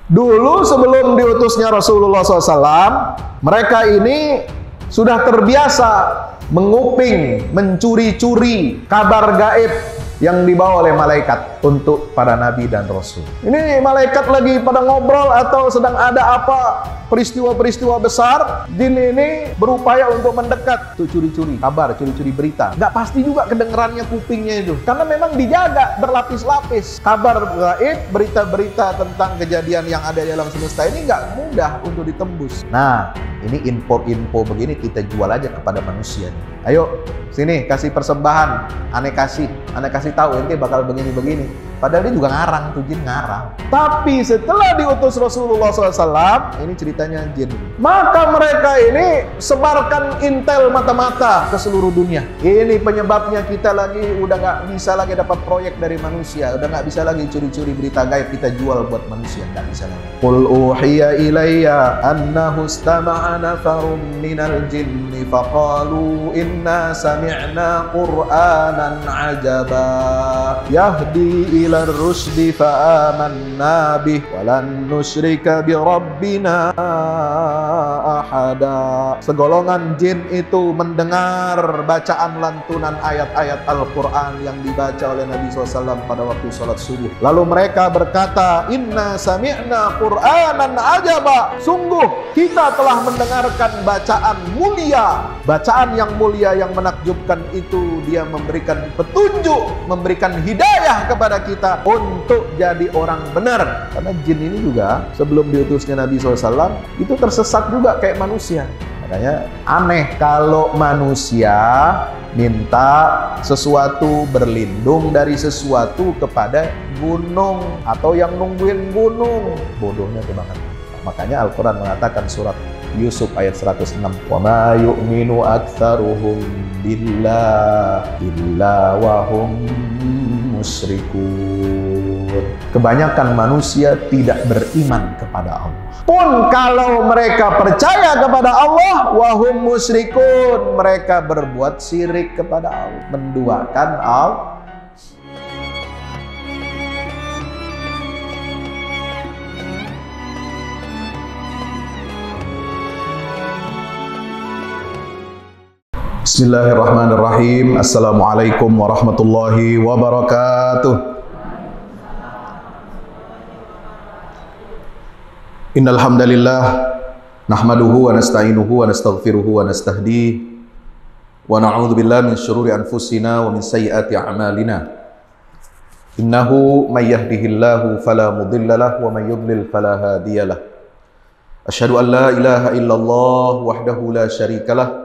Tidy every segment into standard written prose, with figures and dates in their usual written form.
Dulu sebelum diutusnya Rasulullah SAW, mereka ini sudah terbiasa menguping, mencuri-curi kabar gaib yang dibawa oleh malaikat untuk para nabi dan rasul. Ini malaikat lagi pada ngobrol atau sedang ada apa peristiwa-peristiwa besar, jin ini berupaya untuk mendekat, tuh curi-curi kabar, curi-curi berita. Nggak pasti juga kedengerannya kupingnya itu, karena memang dijaga berlapis-lapis. Kabar gaib, berita-berita tentang kejadian yang ada di alam semesta ini nggak mudah untuk ditembus. Nah, ini info-info begini kita jual aja kepada manusia nih. Ayo, sini kasih persembahan, aneh kasih tahu ente bakal begini-begini. Padahal dia juga ngarang, tuh jin ngarang. Tapi setelah diutus Rasulullah SAW, ini ceritanya jin. Maka mereka ini sebarkan intel mata-mata ke seluruh dunia. Ini penyebabnya kita lagi udah nggak bisa lagi dapat proyek dari manusia, udah nggak bisa lagi curi-curi berita gaib kita jual buat manusia, nggak bisa lagi. Qul uhiya ilayya annahu istama'a nafarum minal jinni faqalu inna sami'na qur'anan ajaba yahdi ila rusdi fa'amanna bih walan nusyrika bi rabbina ahada. Segolongan jin itu mendengar bacaan lantunan ayat-ayat Al-Quran yang dibaca oleh Nabi SAW pada waktu sholat subuh. Lalu mereka berkata, inna sami'na qur'anan ajaba, sungguh kita telah mendengarkan bacaan mulia. Bacaan yang mulia yang menakjubkan itu, dia memberikan petunjuk, memberikan hidayah kepada kita untuk jadi orang benar. Karena jin ini juga sebelum diutusnya Nabi SAW itu tersesat juga kayak manusia. Makanya aneh kalau manusia minta sesuatu, berlindung dari sesuatu kepada gunung atau yang nungguin gunung. Bodohnya tuh banget. Makanya Al-Quran mengatakan surat Yusuf ayat 106, wa ma yu'minu aktsaruhum billahi illa wa hum musyrikun. Kebanyakan manusia tidak beriman kepada Allah. Pun kalau mereka percaya kepada Allah, wa hum musyrikun, mereka berbuat syirik kepada Allah, menduakan Allah. Bismillahirrahmanirrahim. Assalamualaikum warahmatullahi wabarakatuh. Innal hamdalillah nahmaduhu wa nasta'inuhu wa nastaghfiruhu wa nastahdihi wa na'udzu billahi min syururi anfusina wa min sayyiati a'malina. Innahu may yahdihillahu fala mudilla lahu wa may yudlil fala hadiyalah. Asyhadu an la ilaha illallah wahdahu la syarikalah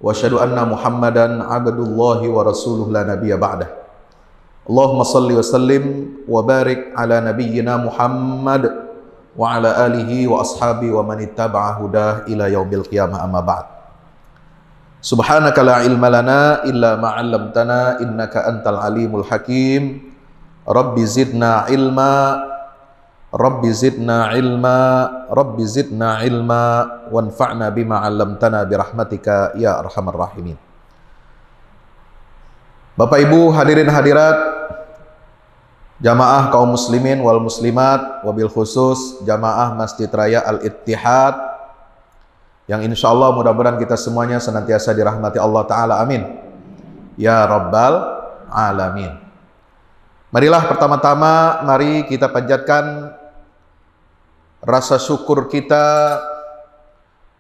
wa asyhadu anna Muhammadan abdullahi wa rasuluh la nabiyya ba'dah. Allahumma salli wa sallim wa barik ala nabiyyina Muhammad wa ala alihi wa ashabi wa man ittaba'a hudah ila yaumil qiyamah, amma ba'd. Subhanaka la ilma lana illa ma 'allamtana innaka antal alimul hakim. Rabbi zidna ilma, Rabbi zidna ilma, Rabbi zidna ilma, wanfa'na bima 'allamtana birahmatika ya arhamar rahimin. Bapak Ibu hadirin hadirat, jamaah kaum muslimin wal muslimat, wabil khusus jamaah Masjid Raya Al-Ittihad, yang insya Allah mudah-mudahan kita semuanya senantiasa dirahmati Allah Ta'ala, amin ya rabbal alamin. Marilah pertama-tama, mari kita panjatkan rasa syukur kita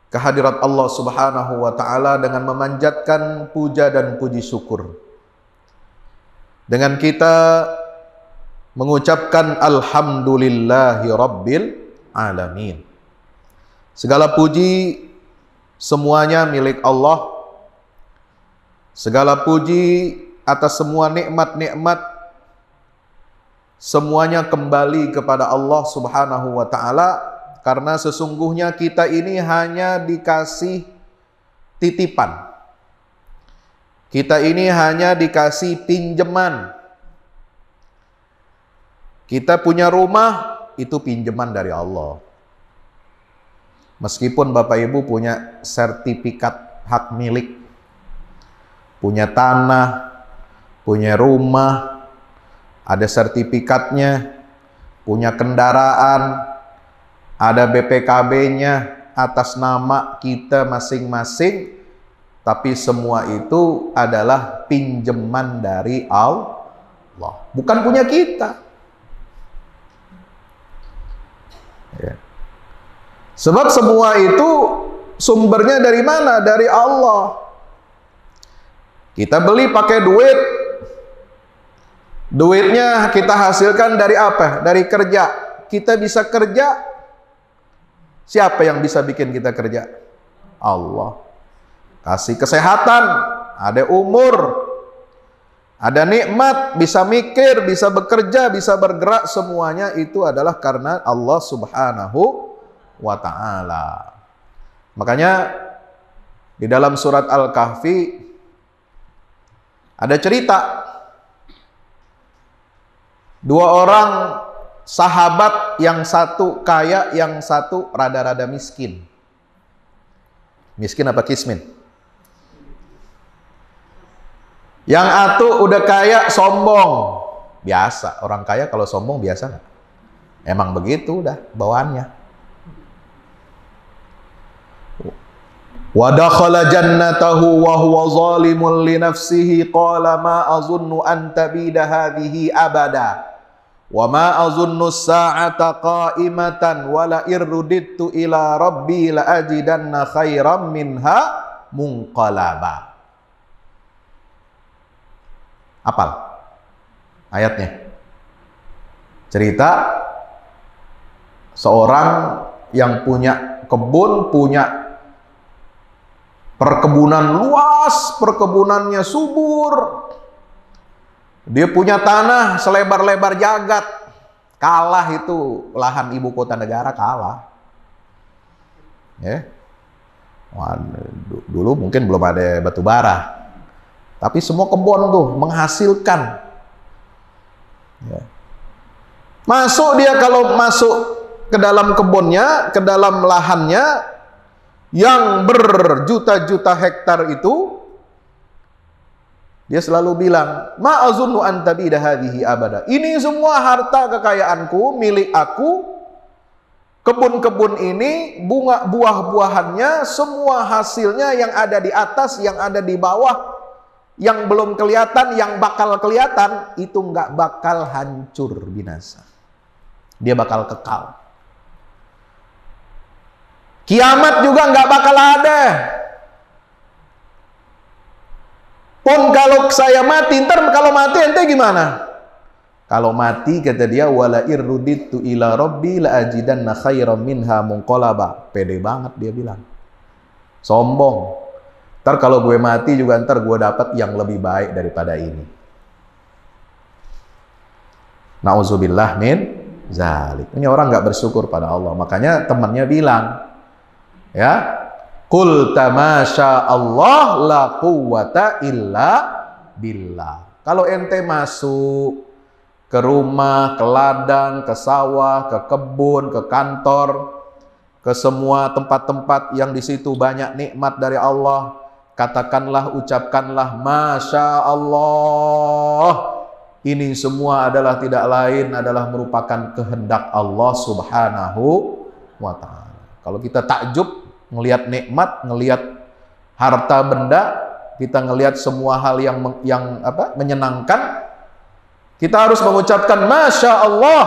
kehadirat Allah Subhanahu wa Ta'ala dengan memanjatkan puja dan puji syukur, dengan kita mengucapkan alhamdulillahi rabbil alamin. Segala puji semuanya milik Allah. Segala puji atas semua nikmat-nikmat semuanya kembali kepada Allah Subhanahu wa Ta'ala, karena sesungguhnya kita ini hanya dikasih titipan. Kita ini hanya dikasih pinjaman. Kita punya rumah, itu pinjaman dari Allah. Meskipun Bapak Ibu punya sertifikat hak milik, punya tanah, punya rumah, ada sertifikatnya, punya kendaraan, ada BPKB-nya atas nama kita masing-masing, tapi semua itu adalah pinjaman dari Allah, bukan punya kita. Ya. Sebab semua itu sumbernya dari mana? Dari Allah. Kita beli pakai duit, duitnya kita hasilkan dari apa? Dari kerja. Kita bisa kerja, siapa yang bisa bikin kita kerja? Allah. Kasih kesehatan, ada umur, ada nikmat, bisa mikir, bisa bekerja, bisa bergerak, semuanya itu adalah karena Allah Subhanahu wa ta'ala. Makanya di dalam surat Al-Kahfi ada cerita dua orang sahabat, yang satu kaya, yang satu rada-rada miskin. Miskin apa kismin? Yang satu udah kaya sombong. Biasa, orang kaya kalau sombong biasa nggak? Emang begitu udah bawaannya. Wa dakhala jannatahu wa huwa zalimun li nafsihi qala ma azunnu an tabida hadhihi abada wa ma azunnu as-sa'ata qa'imatan wa la irudittu ila rabbi la ajidanna khairam minha munqalaba. Apal ayatnya? Cerita seorang yang punya kebun, punya perkebunan luas, perkebunannya subur. Dia punya tanah selebar-lebar jagat. Kalah itu lahan ibu kota negara, kalah. Ya. Wah, dulu mungkin belum ada batu bara. Tapi semua kebun tuh menghasilkan. Ya. Masuk dia, kalau masuk ke dalam kebunnya, ke dalam lahannya yang berjuta-juta hektar itu, dia selalu bilang, ma'azunnu an tabida hadhihi abada. Ini semua harta kekayaanku, milik aku. Kebun-kebun ini, bunga buah-buahannya, semua hasilnya yang ada di atas, yang ada di bawah, yang belum kelihatan, yang bakal kelihatan, itu nggak bakal hancur binasa. Dia bakal kekal. Kiamat juga nggak bakal ada. Pun kalau saya mati, ntar kalau mati ente gimana? Kalau mati, kata dia, wala irruditu ila rabbi la ajidanna khairam minha munqalaba. Pede banget dia bilang. Sombong. Ntar kalau gue mati juga ntar gue dapat yang lebih baik daripada ini. Nauzubillah min zalik. Ini orang nggak bersyukur pada Allah. Makanya temannya bilang, ya, qul tamasya Allah la quwwata illa billah. Kalau ente masuk ke rumah, ke ladang, ke sawah, ke kebun, ke kantor, ke semua tempat-tempat yang di situ banyak nikmat dari Allah, katakanlah, ucapkanlah masya Allah. Ini semua adalah tidak lain adalah merupakan kehendak Allah Subhanahu wa ta'ala. Kalau kita takjub ngelihat nikmat, ngelihat harta benda, kita ngelihat semua hal yang menyenangkan, kita harus mengucapkan masya Allah.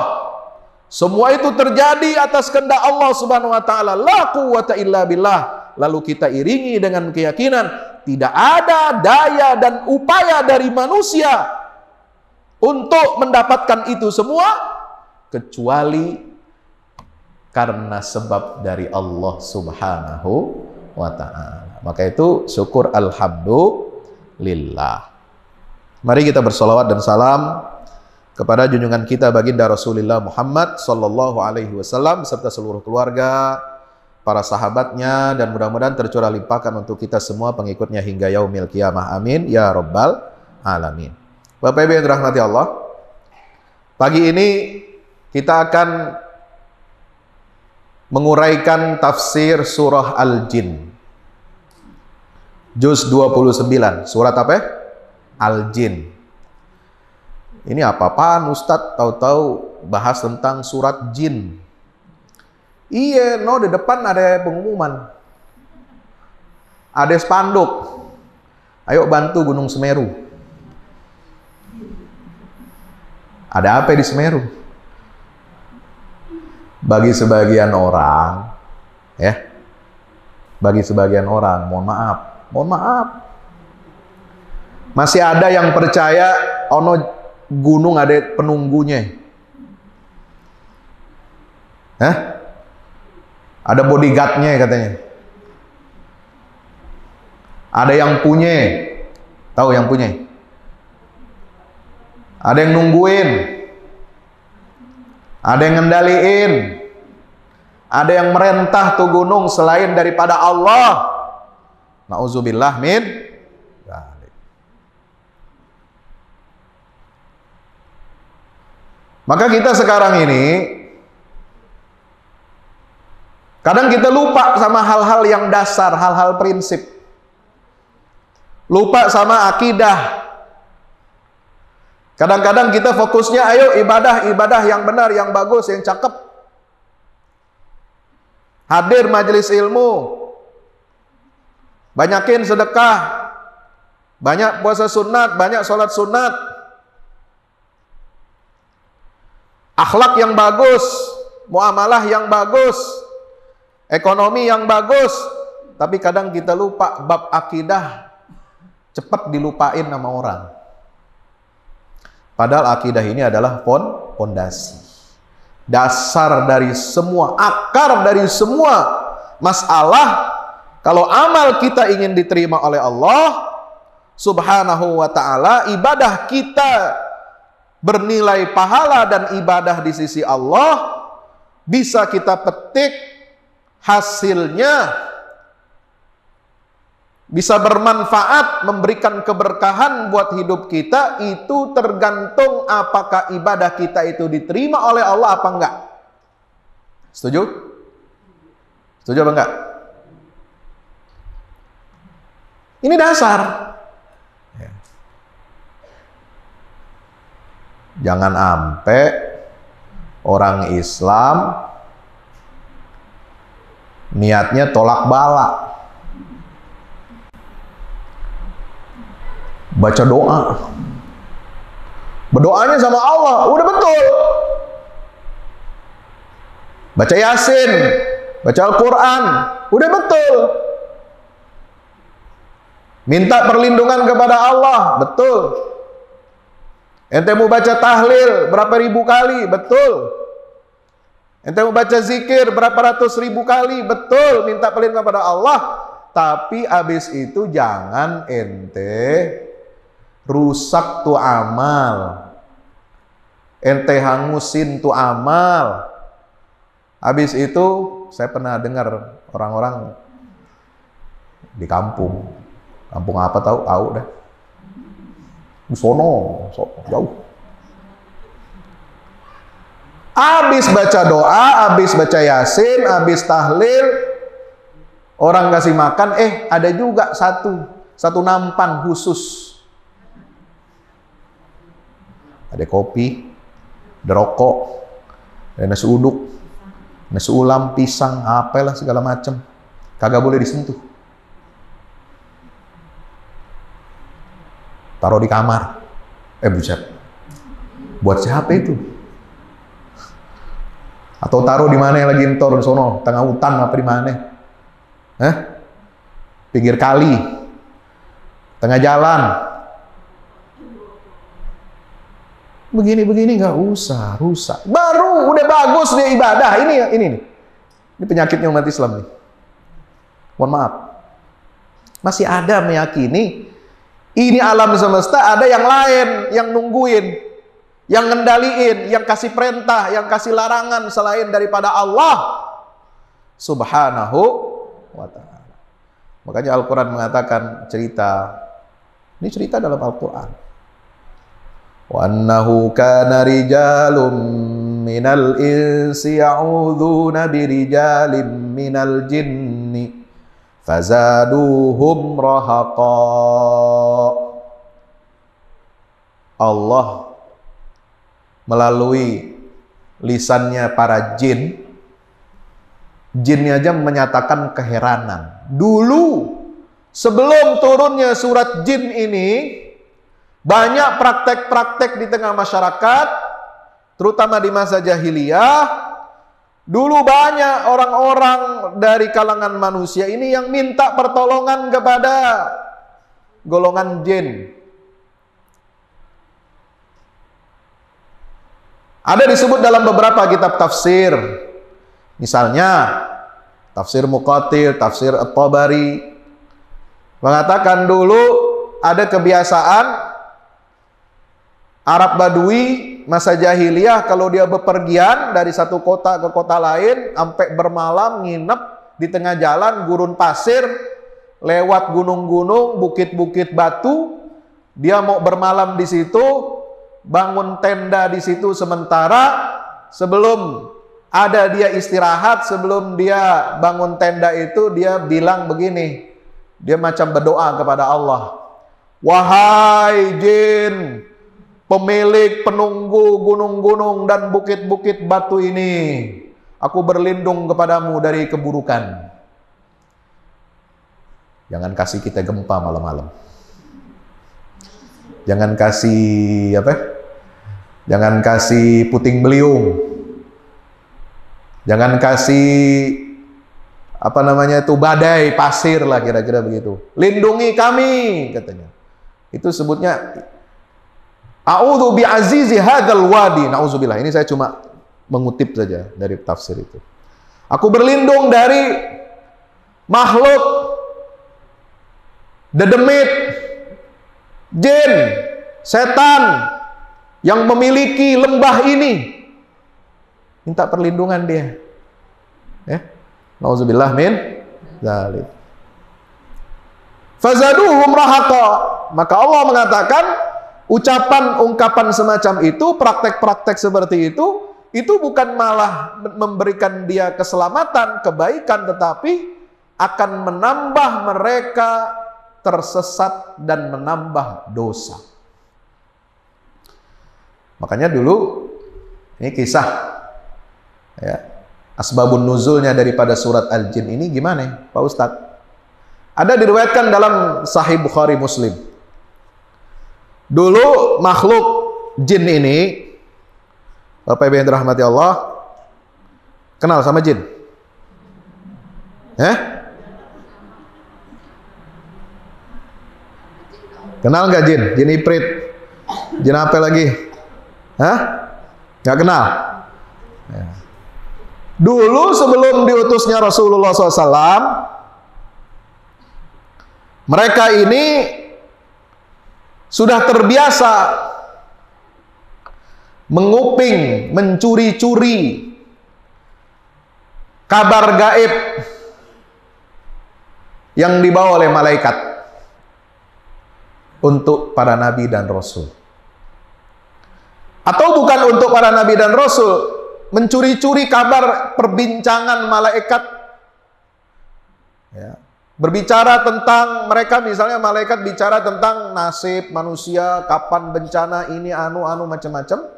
Semua itu terjadi atas kehendak Allah Subhanahu wa taala. La quwwata illa billah. Lalu kita iringi dengan keyakinan tidak ada daya dan upaya dari manusia untuk mendapatkan itu semua kecuali karena sebab dari Allah Subhanahu wa ta'ala. Maka itu syukur alhamdulillah. Mari kita bersolawat dan salam kepada junjungan kita baginda Rasulullah Muhammad sallallahu alaihi wasallam beserta seluruh keluarga, para sahabatnya, dan mudah-mudahan tercurah limpahkan untuk kita semua pengikutnya hingga yaumil qiyamah. Amin ya rabbal alamin. Bapak Ibu yang dirahmati Allah, pagi ini kita akan menguraikan tafsir surah Al-Jin. Juz 29. Surat apa? Al-Jin. Ini apa-apaan Ustadz, tahu-tahu bahas tentang surat jin. Iya, no, di depan ada pengumuman. Ada spanduk. Ayo bantu Gunung Semeru. Ada apa di Semeru? Bagi sebagian orang, ya. Bagi sebagian orang, mohon maaf. Masih ada yang percaya ono gunung ada penunggunya. Hah? Ada bodyguardnya katanya. Ada yang punya. Tahu yang punya? Ada yang nungguin. Ada yang ngendaliin. Ada yang merentah tuh gunung selain daripada Allah. Nauzubillah min dzalik. Maka kita sekarang ini kadang kita lupa sama hal-hal yang dasar, hal-hal prinsip. Lupa sama akidah. Kadang-kadang kita fokusnya ayo ibadah yang benar, yang bagus, yang cakep. Hadir majelis ilmu. Banyakin sedekah. Banyak puasa sunat, banyak sholat sunat. Akhlak yang bagus, muamalah yang bagus, ekonomi yang bagus. Tapi kadang kita lupa bab akidah, cepat dilupain sama orang. Padahal akidah ini adalah fondasi, dasar dari semua, akar dari semua masalah. Kalau amal kita ingin diterima oleh Allah Subhanahu wa ta'ala, ibadah kita bernilai pahala dan ibadah di sisi Allah, bisa kita petik hasilnya, bisa bermanfaat, memberikan keberkahan buat hidup kita. Itu tergantung apakah ibadah kita itu diterima oleh Allah apa enggak. Setuju? Setuju apa enggak? Ini dasar. Jangan sampai orang Islam niatnya tolak balak. Baca doa. Berdoanya sama Allah, udah betul. Baca Yasin, baca Al-Quran, udah betul. Minta perlindungan kepada Allah, betul. Ente mau baca tahlil berapa ribu kali, betul. Ente mau baca zikir berapa ratus ribu kali, betul. Minta perlindungan kepada Allah. Tapi abis itu jangan ente rusak tuh amal. Ente hangusin tuh amal. Habis itu saya pernah dengar orang-orang di kampung apa tahu dah. Sono jauh. Habis baca doa, habis baca Yasin, habis tahlil, orang kasih makan, ada juga satu nampan khusus. Ada kopi, ada rokok, ada nasi uduk, nasi ulam, pisang, apalah segala macam. Kagak boleh disentuh. Taruh di kamar. Buset. Buat siapa itu? Atau taruh di mana yang lagi entor di sono, tengah hutan apa di mana? Pinggir kali, tengah jalan. Begini nggak usah rusak. Baru udah bagus dia ibadah. Ini penyakitnya umat Islam nih. Mohon maaf. Masih ada meyakini ini alam semesta ada yang lain yang nungguin, yang ngendaliin, yang kasih perintah, yang kasih larangan selain daripada Allah Subhanahu wa ta'ala. Makanya Al-Quran mengatakan ini cerita dalam Al-Quran. Wa annahu kana rijalun minal insi ya'udzuuna birijalin minal jinni fazaduhum rahaqa. Allah melalui lisannya para jin Jinnya aja menyatakan keheranan. Dulu, sebelum turunnya surat jin ini, banyak praktek-praktek di tengah masyarakat, terutama di masa jahiliyah. Dulu banyak orang-orang dari kalangan manusia ini yang minta pertolongan kepada golongan jin. Ada disebut dalam beberapa kitab tafsir. Misalnya tafsir Muqatil, tafsir At-Tabari mengatakan dulu ada kebiasaan Arab Badui masa jahiliyah, kalau dia bepergian dari satu kota ke kota lain, sampai bermalam nginep di tengah jalan gurun pasir, lewat gunung-gunung, bukit-bukit batu, dia mau bermalam di situ, bangun tenda di situ sementara, sebelum ada dia istirahat, sebelum dia bangun tenda itu, dia bilang begini, dia macam berdoa kepada Allah, wahai jin, pemilik penunggu gunung-gunung dan bukit-bukit batu ini, aku berlindung kepadamu dari keburukan. Jangan kasih kita gempa malam-malam. Jangan kasih Jangan kasih puting beliung. Jangan kasih badai pasir lah, kira-kira begitu. Lindungi kami, katanya. Itu sebutnya A'udzu bi'azizi hadzal wadi. Nauzubillah. Ini saya cuma mengutip saja dari tafsir itu. Aku berlindung dari makhluk dedemit, jin, setan yang memiliki lembah ini. Minta perlindungan dia. Nauzubillah min dzalik. Fazaduhum rahaqa. Maka Allah mengatakan, ungkapan semacam itu, praktek-praktek seperti itu bukan malah memberikan dia keselamatan, kebaikan, tetapi akan menambah mereka tersesat dan menambah dosa. Makanya dulu, ini kisah, ya, asbabun nuzulnya daripada surat Al-Jin ini gimana, Pak Ustadz? Ada diriwayatkan dalam Sahih Bukhari Muslim. Dulu makhluk jin ini, Bapak Ibu yang dirahmati Allah, kenal sama jin? Kenal nggak jin? Jin Ifrit? Jin apa lagi? Nggak kenal? Dulu sebelum diutusnya Rasulullah SAW, mereka ini sudah terbiasa menguping, mencuri-curi kabar gaib yang dibawa oleh malaikat untuk para nabi dan rasul. Atau bukan untuk para nabi dan rasul, mencuri-curi kabar perbincangan malaikat, ya. Berbicara tentang mereka, misalnya malaikat bicara tentang nasib manusia, kapan bencana ini, macam-macam,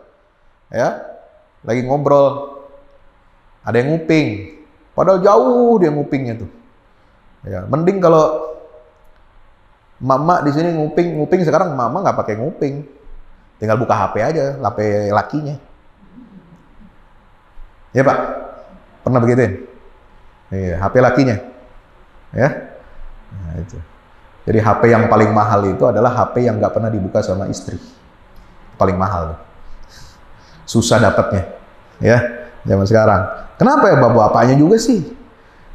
ya, lagi ngobrol, ada yang nguping, padahal jauh dia ngupingnya tuh, ya, mending kalau mama di sini nguping sekarang mama nggak pakai nguping, tinggal buka HP aja, HP lakinya, ya Pak, pernah begituin, iya, HP lakinya, ya. Nah, itu. Jadi HP yang paling mahal itu adalah HP yang nggak pernah dibuka sama istri. Paling mahal. Susah dapatnya. Ya, zaman sekarang. Kenapa ya bapak-bapaknya juga sih?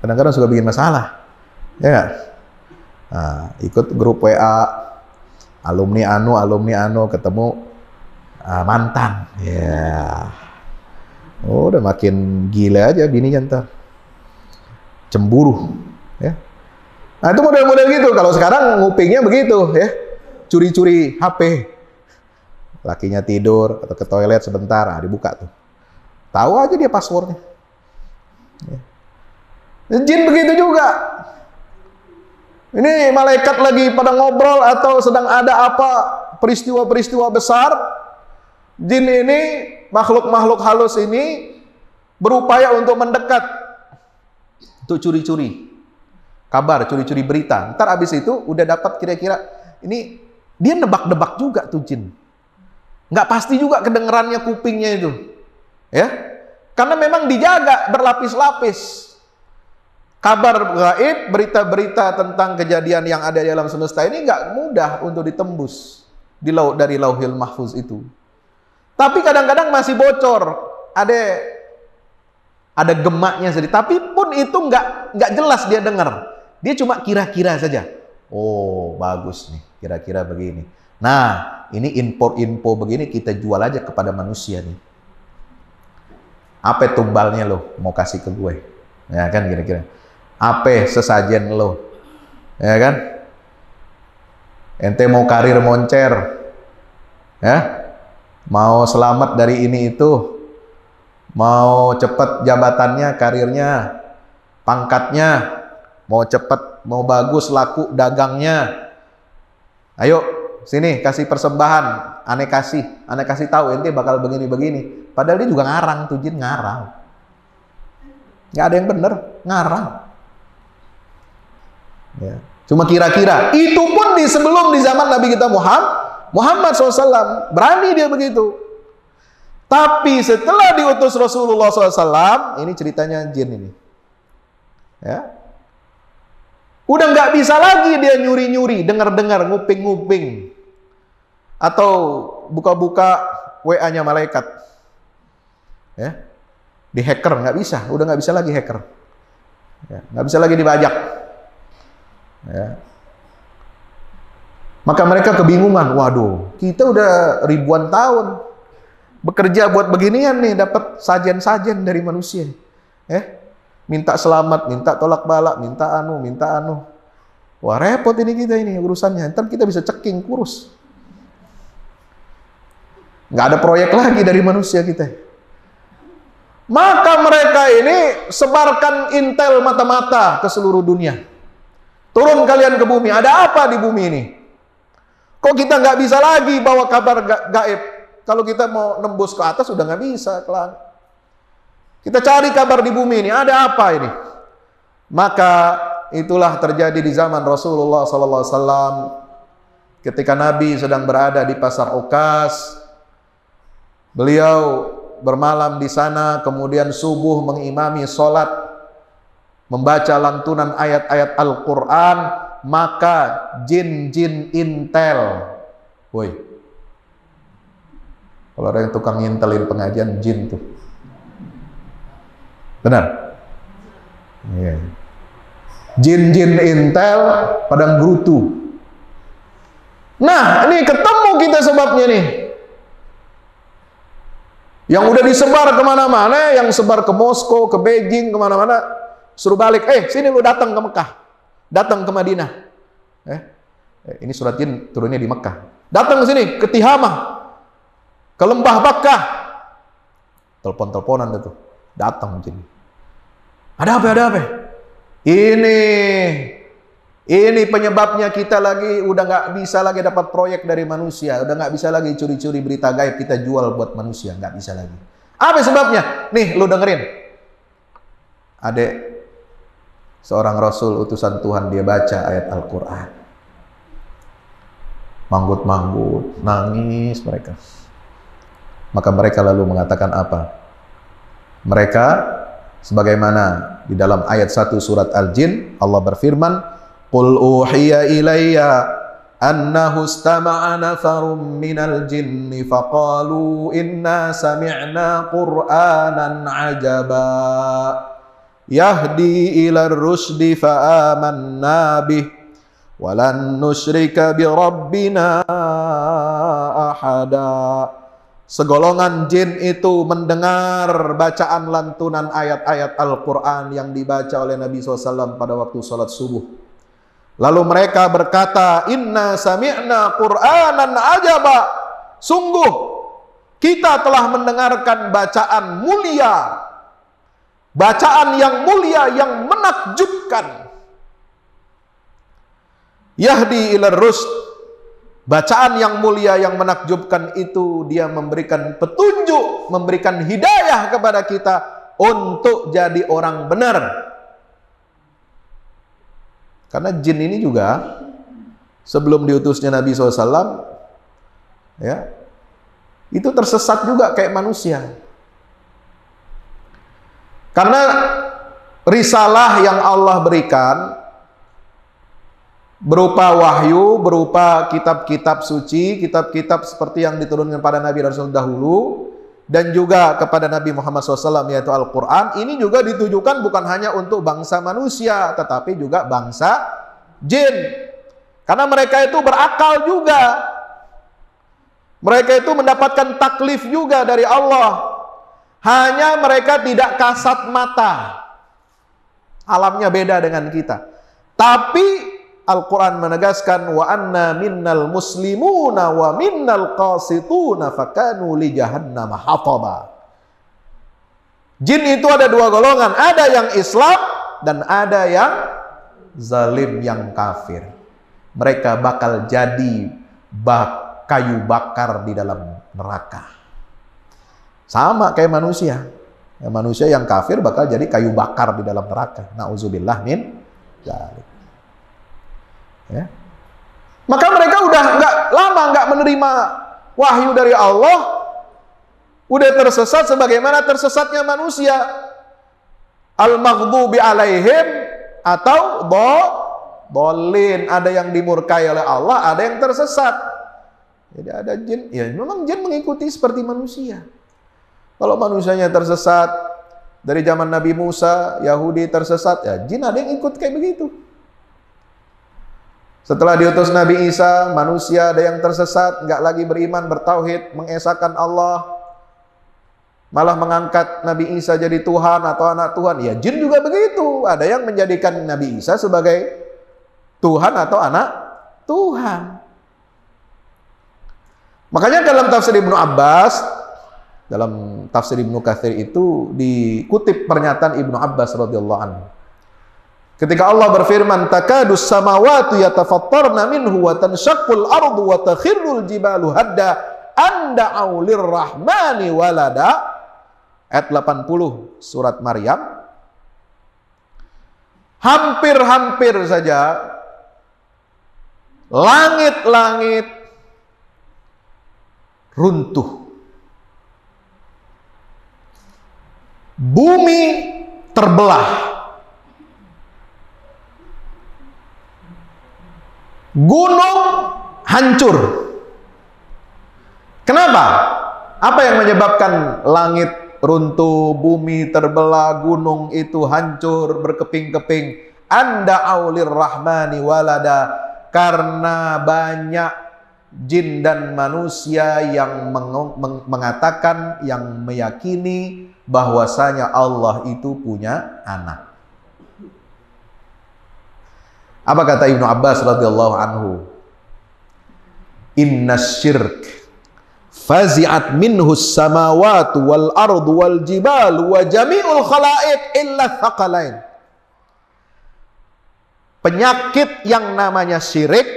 Kadang-kadang suka bikin masalah. Ya nggak? Nah, ikut grup WA alumni anu ketemu mantan. Ya. Oh, udah makin gila aja bininya ntar. Cemburu. Ya. Nah, itu model-model gitu. Kalau sekarang ngupingnya begitu, ya. Curi-curi HP. Lakinya tidur atau ke toilet sebentar, dibuka tuh. Tahu aja dia passwordnya. Ya. Jin begitu juga. Ini malaikat lagi pada ngobrol atau sedang ada apa peristiwa-peristiwa besar. Jin ini, makhluk-makhluk halus ini berupaya untuk mendekat. untuk curi-curi kabar, curi-curi berita. Ntar abis itu udah dapat kira-kira ini, dia nebak-nebak juga tuh jin. Nggak pasti juga kedengerannya kupingnya itu, ya, karena memang dijaga berlapis-lapis. Kabar gaib, berita-berita tentang kejadian yang ada di alam semesta ini nggak mudah untuk ditembus dari Lauhil Mahfuz itu. Tapi kadang-kadang masih bocor, ada gemaknya sedikit. Tapi pun itu nggak jelas dia dengar. Dia cuma kira-kira saja. Oh, bagus nih, kira-kira begini. Nah, ini info-info begini kita jual aja kepada manusia nih. Apa tumbalnya lo mau kasih ke gue? Ya kan, kira-kira. Apa sesajen lo? Ya kan? Ente mau karir moncer, ya? Mau selamat dari ini itu, mau cepat jabatannya, karirnya, pangkatnya, mau cepat, mau bagus laku dagangnya. Ayo sini kasih persembahan, aneh kasih tahu ente bakal begini-begini. Padahal dia juga ngarang tuh, jin ngarang. Nggak ada yang bener, ngarang. Ya. Cuma kira-kira. Itu pun sebelum di zaman Nabi kita Muhammad SAW. Berani dia begitu. Tapi setelah diutus Rasulullah SAW, ini ceritanya jin ini. Ya. Udah nggak bisa lagi dia nyuri-nyuri, dengar-dengar, nguping-nguping. Atau buka-buka WA-nya malaikat. Ya. Di hacker, nggak bisa. Udah nggak bisa lagi hacker. Ya. Nggak bisa lagi dibajak. Ya. Maka mereka kebingungan. Waduh, kita udah ribuan tahun bekerja buat beginian nih, dapat sajen-sajen dari manusia. Minta selamat, minta tolak balak, minta anu. Wah, repot ini kita ini urusannya. Ntar kita bisa ceking kurus. Nggak ada proyek lagi dari manusia kita. Maka mereka ini sebarkan intel mata-mata ke seluruh dunia. Turun kalian ke bumi. Ada apa di bumi ini? Kok kita nggak bisa lagi bawa kabar gaib? Kalau kita mau nembus ke atas sudah nggak bisa. Kita cari kabar di bumi ini. Ada apa ini? Maka itulah terjadi di zaman Rasulullah SAW. Ketika Nabi sedang berada di pasar Okas, beliau bermalam di sana, kemudian subuh mengimami sholat, membaca lantunan ayat-ayat Al-Quran, maka jin-jin intel. Woi, kalau ada yang tukang ngintelin pengajian, jin tuh. Benar? Iya. Jin-jin intel padang gerutu. Nah, ini ketemu kita sebabnya nih. Yang udah disebar kemana-mana, yang sebar ke Moskow, ke Beijing, kemana-mana, suruh balik. Sini lu datang ke Mekah, datang ke Madinah. Ini surat jin turunnya di Mekah. Datang ke sini, ke Tihamah, ke Lembah Bakkah. Telepon-teleponan itu, datang jin. Ada apa? Ada apa? Ini penyebabnya kita lagi udah nggak bisa lagi dapat proyek dari manusia, udah nggak bisa lagi curi-curi berita gaib kita jual buat manusia, nggak bisa lagi. Apa sebabnya? Nih, lu dengerin. Adek seorang Rasul utusan Tuhan, dia baca ayat Al-Quran. Manggut-manggut, nangis mereka. Maka mereka lalu mengatakan apa? Mereka, sebagaimana di dalam ayat 1 surat Al-Jin, Allah berfirman, Qul uhiya ilayya annahu istama'a nafarum minal jinni faqalu inna sami'na qur'anan ajaba yahdi ila rusdi fa'amanna bih walan nusyrika bi rabbina ahada. Segolongan jin itu mendengar bacaan lantunan ayat-ayat Al-Quran yang dibaca oleh Nabi SAW pada waktu sholat subuh. Lalu mereka berkata, Inna sami'na Qur'anan ajaba. Sungguh, kita telah mendengarkan bacaan mulia. Bacaan yang mulia, yang menakjubkan. Yahdi ila rusd. Bacaan yang mulia, yang menakjubkan itu, dia memberikan petunjuk, memberikan hidayah kepada kita untuk jadi orang benar. Karena jin ini juga sebelum diutusnya Nabi SAW, ya, itu tersesat juga kayak manusia. Karena risalah yang Allah berikan berupa wahyu, berupa kitab-kitab suci, kitab-kitab seperti yang diturunkan pada Nabi Rasul dahulu, dan juga kepada Nabi Muhammad SAW, yaitu Al-Quran. Ini juga ditujukan bukan hanya untuk bangsa manusia, tetapi juga bangsa jin. Karena mereka itu berakal juga. Mereka itu mendapatkan taklif juga dari Allah. Hanya mereka tidak kasat mata. Alamnya beda dengan kita. Tapi Al-Quran menegaskan, wa anna minnal muslimuna wa minnal qasituna fakanu li jahannama hataba. Jin itu ada dua golongan, ada yang Islam dan ada yang zalim, yang kafir. Mereka bakal jadi kayu bakar di dalam neraka. Sama kayak manusia. Manusia yang kafir bakal jadi kayu bakar di dalam neraka. Na'udzubillah min dzalik. Ya. Maka mereka udah nggak menerima wahyu dari Allah, udah tersesat sebagaimana tersesatnya manusia. Al-maghdubi alaihim atau dhalin, ada yang dimurkai oleh Allah, ada yang tersesat. Jadi ada jin, ya memang jin mengikuti seperti manusia. Kalau manusianya tersesat dari zaman Nabi Musa, Yahudi tersesat, ya jin ada yang ikut kayak begitu. Setelah diutus Nabi Isa, manusia ada yang tersesat, nggak lagi beriman, bertauhid, mengesahkan Allah, malah mengangkat Nabi Isa jadi Tuhan atau anak Tuhan. Ya jin juga begitu, ada yang menjadikan Nabi Isa sebagai Tuhan atau anak Tuhan. Makanya dalam tafsir Ibnu Abbas, dalam tafsir Ibnu Katsir itu dikutip pernyataan Ibnu Abbas radhiyallahu anhu. Ketika Allah berfirman, takadus samawati yatafattarna minhu wa tanshaqqul ardu wa takhirrul jibalu hadda an da'u lirrahmani walada. Ayat 80 surat Maryam. Hampir-hampir saja langit-langit runtuh. Bumi terbelah. Gunung hancur. Kenapa? Apa yang menyebabkan langit runtuh, bumi terbelah, gunung itu hancur, berkeping-keping? Anda aulir rahmani walada. Karena banyak jin dan manusia yang mengatakan, yang meyakini bahwasanya Allah itu punya anak. Apa kata Ibnu Abbas radhiyallahu anhu? Inna syirk fazi'at minhu samawati wal ardu wal jibalu wa jami'ul khalaiq illa thaqalain. Penyakit yang namanya syirik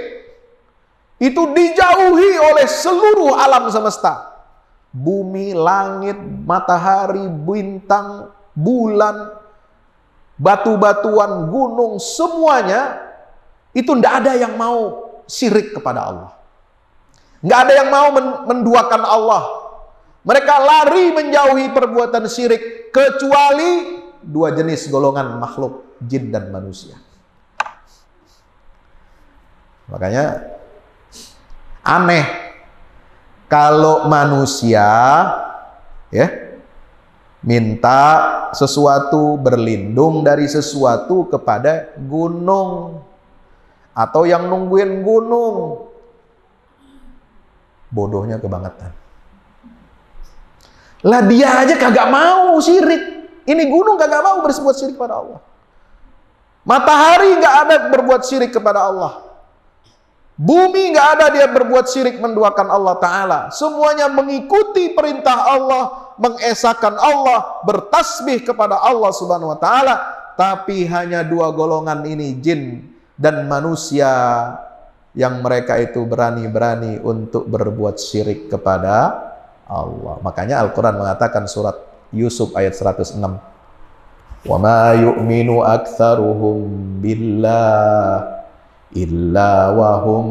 itu dijauhi oleh seluruh alam semesta. Bumi, langit, matahari, bintang, bulan, batu-batuan, gunung, semuanya itu tidak ada yang mau syirik kepada Allah. Nggak ada yang mau menduakan Allah. Mereka lari menjauhi perbuatan syirik, kecuali dua jenis golongan makhluk, jin dan manusia. Makanya aneh kalau manusia ya minta sesuatu, berlindung dari sesuatu kepada gunung atau yang nungguin gunung. Bodohnya kebangetan. Lah dia aja kagak mau syirik. Ini gunung kagak mau berbuat syirik kepada Allah. Matahari nggak ada berbuat syirik kepada Allah. Bumi nggak ada dia berbuat syirik menduakan Allah Ta'ala. Semuanya mengikuti perintah Allah, mengesahkan Allah, bertasbih kepada Allah Subhanahu Wa Ta'ala. Tapi hanya dua golongan ini, jin dan manusia, yang mereka itu berani-berani untuk berbuat syirik kepada Allah. Makanya Al-Quran mengatakan surat Yusuf ayat 106. Wa ma yu'minu aktsaruhum billah illa wa hum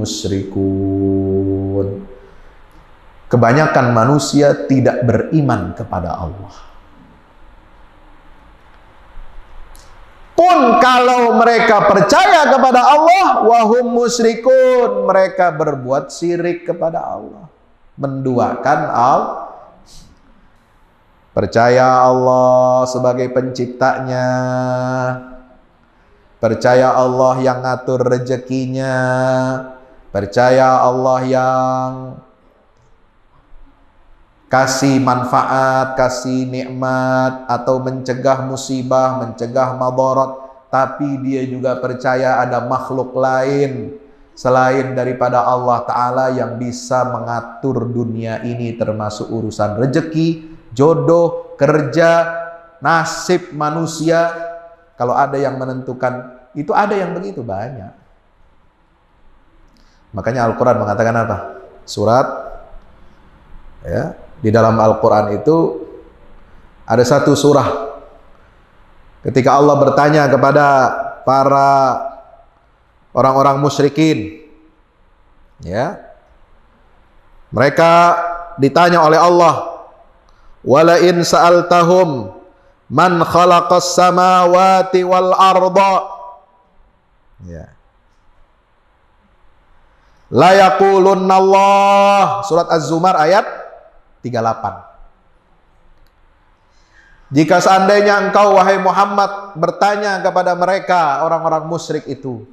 musyrikun. Kebanyakan manusia tidak beriman kepada Allah. Pun kalau mereka percaya kepada Allah, wahum musyrikun, mereka berbuat syirik kepada Allah, menduakan Allah. Percaya Allah sebagai penciptanya, percaya Allah yang ngatur rezekinya, percaya Allah yang kasih manfaat, kasih nikmat, atau mencegah musibah, mencegah madarat. Tapi dia juga percaya ada makhluk lain selain daripada Allah Ta'ala yang bisa mengatur dunia ini, termasuk urusan rezeki, jodoh, kerja, nasib manusia. Kalau ada yang menentukan, itu ada yang begitu banyak. Makanya Al-Quran mengatakan apa? Surat, ya, di dalam Al-Quran itu ada satu surah ketika Allah bertanya kepada para orang-orang musyrikin, ya, mereka ditanya oleh Allah, wala in sa'altahum man khalaqas samawati wal arda, ya, la yaqulunna Allah. Surat Az-Zumar ayat 38. Jika seandainya engkau, wahai Muhammad, bertanya kepada mereka, orang-orang musyrik itu,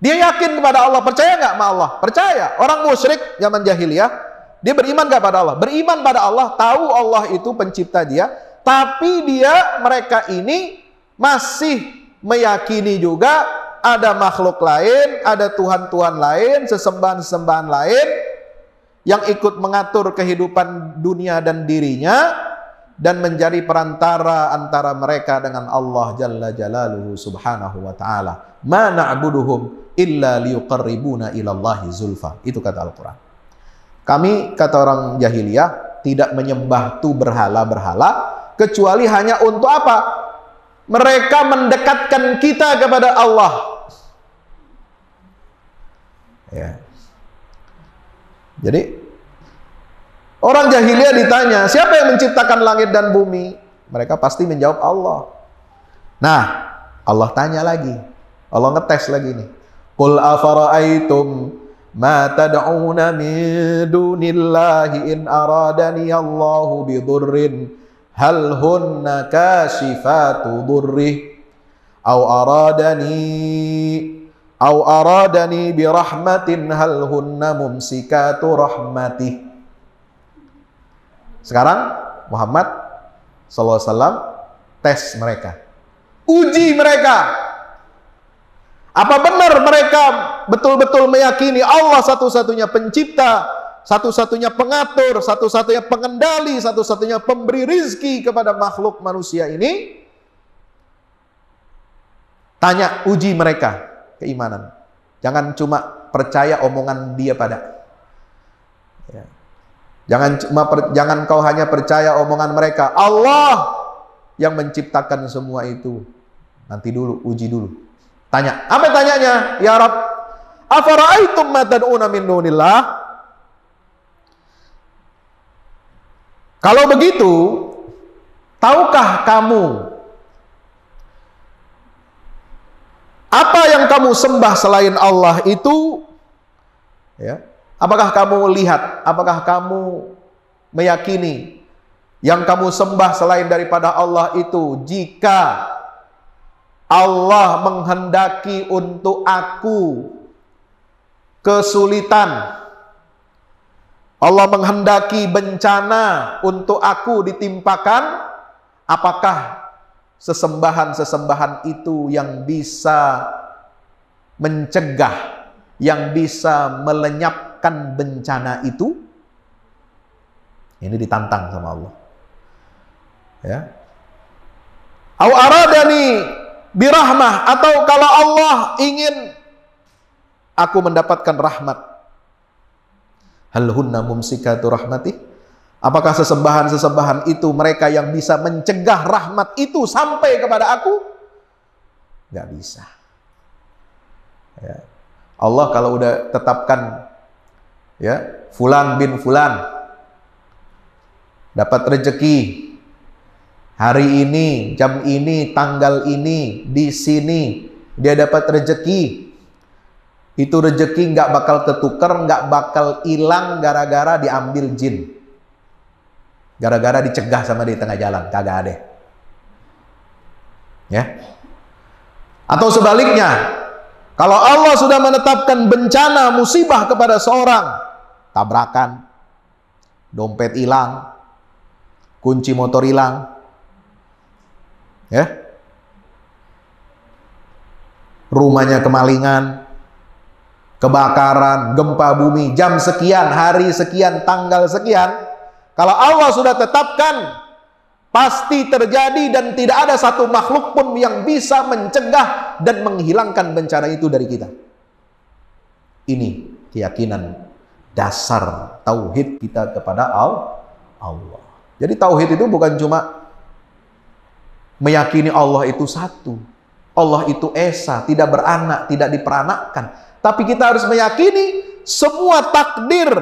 dia yakin kepada Allah, percaya nggak sama Allah? Percaya. Orang musyrik zaman jahiliyah, dia beriman nggak pada Allah? Beriman pada Allah, tahu Allah itu pencipta dia, tapi mereka ini masih meyakini juga ada makhluk lain, ada Tuhan-Tuhan lain, sesembahan-sesembahan lain yang ikut mengatur kehidupan dunia dan dirinya, dan menjadi perantara antara mereka dengan Allah Jalla Jalaluhu Subhanahu wa Ta'ala. Ma na'buduhum illa liyuqarribuna ilallahi zulfa. Itu kata Al-Quran. Kami, kata orang jahiliyah, tidak menyembah tu berhala-berhala, kecuali hanya untuk apa? Mereka mendekatkan kita kepada Allah. Ya. Jadi orang jahiliyah ditanya, siapa yang menciptakan langit dan bumi? Mereka pasti menjawab Allah. Nah, Allah tanya lagi. Allah ngetes lagi nih. Qul afara'aitum ma tad'una min dunillahi in aradani Allahu bidurrin hal hunna kashifatu durrih aw aradani birahmatin hal hunna mumsikatu rahmatih. Sekarang Muhammad SAW tes mereka, uji mereka. Apa benar mereka betul-betul meyakini Allah satu-satunya pencipta, satu-satunya pengatur, satu-satunya pengendali, satu-satunya pemberi rizki kepada makhluk manusia ini? Tanya, uji mereka keimanan. Jangan cuma percaya omongan dia pada. Ya. Jangan kau hanya percaya omongan mereka. Allah yang menciptakan semua itu. Nanti dulu, uji dulu. Tanya, apa tanyanya? Ya Rabb, afara'aitum ma tad'una min dunillah? Kalau begitu, tahukah kamu apa yang kamu sembah selain Allah itu? Ya, apakah kamu lihat? Apakah kamu meyakini yang kamu sembah selain daripada Allah itu, jika Allah menghendaki untuk aku kesulitan, Allah menghendaki bencana untuk aku ditimpakan, apakah sesembahan-sesembahan itu yang bisa mencegah, yang bisa melenyapkan bencana itu? Ini ditantang sama Allah. Ya. Au aradani birahmah, atau kalau Allah ingin aku mendapatkan rahmat, hal hunna mumsikatu rahmatih, Apakah sesembahan-sesembahan itu mereka yang bisa mencegah rahmat itu sampai kepada aku? Nggak bisa. Ya. Allah kalau udah tetapkan, ya, fulan bin fulan dapat rezeki hari ini, jam ini, tanggal ini, di sini dia dapat rezeki. Itu rezeki nggak bakal ketukar, nggak bakal hilang gara-gara diambil jin, gara-gara dicegah sama di tengah jalan, kagak ada. Ya. Atau sebaliknya, kalau Allah sudah menetapkan bencana musibah kepada seorang, tabrakan, dompet hilang, kunci motor hilang, ya, rumahnya kemalingan, kebakaran, gempa bumi, jam sekian, hari sekian, tanggal sekian. Kalau Allah sudah tetapkan, pasti terjadi dan tidak ada satu makhluk pun yang bisa mencegah dan menghilangkan bencana itu dari kita. Ini keyakinan dasar tauhid kita kepada Allah. Jadi tauhid itu bukan cuma meyakini Allah itu satu, Allah itu esa, tidak beranak, tidak diperanakkan. Tapi kita harus meyakini semua takdir,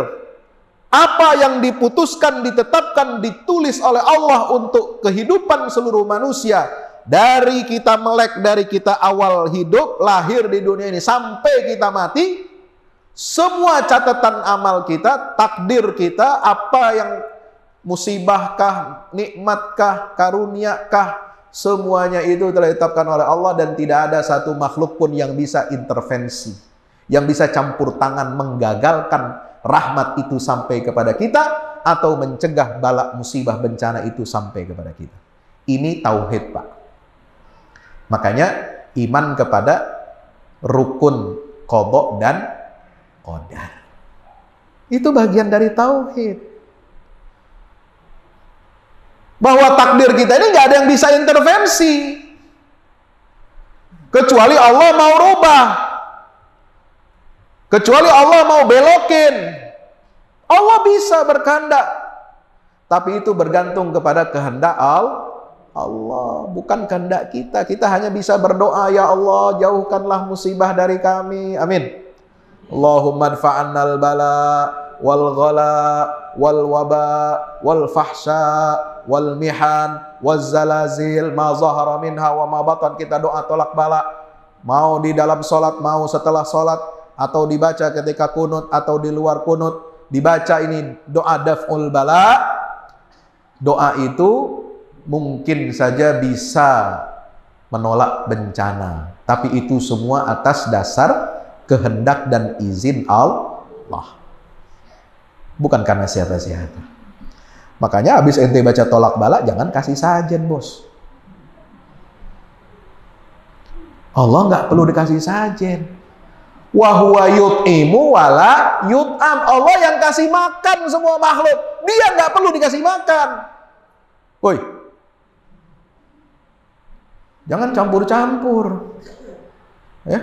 apa yang diputuskan, ditetapkan, ditulis oleh Allah untuk kehidupan seluruh manusia, dari kita melek, dari kita awal hidup, lahir di dunia ini sampai kita mati, semua catatan amal kita, takdir kita, apa yang musibahkah, nikmatkah, karuniakah, semuanya itu telah ditetapkan oleh Allah dan tidak ada satu makhluk pun yang bisa intervensi, yang bisa campur tangan menggagalkan rahmat itu sampai kepada kita atau mencegah bala musibah bencana itu sampai kepada kita. Ini tauhid, Pak. Makanya iman kepada rukun qadha dan qadar. Itu bagian dari tauhid. Bahwa takdir kita ini nggak ada yang bisa intervensi kecuali Allah mau rubah, kecuali Allah mau belokin. Allah bisa berkehendak, tapi itu bergantung kepada kehendak Allah, bukan kehendak kita. Kita hanya bisa berdoa, ya Allah jauhkanlah musibah dari kami, amin. Allahumma adfa'annal bala wal ghala wal waba wal fahsya wal mihan waz zalazil ma zahara minha wa ma batan. Kita doa tolak bala, mau di dalam sholat, mau setelah sholat, atau dibaca ketika kunut atau di luar kunut, dibaca ini doa daf'ul bala. Doa itu mungkin saja bisa menolak bencana, tapi itu semua atas dasar kehendak dan izin Allah, bukan karena siapa-siapa. Makanya habis ente baca tolak bala, jangan kasih sajen, bos. Allah nggak perlu dikasih sajen. Wa huwa yut'imu wala yut'am. Allah yang kasih makan semua makhluk, dia nggak perlu dikasih makan. Woi, jangan campur-campur, ya.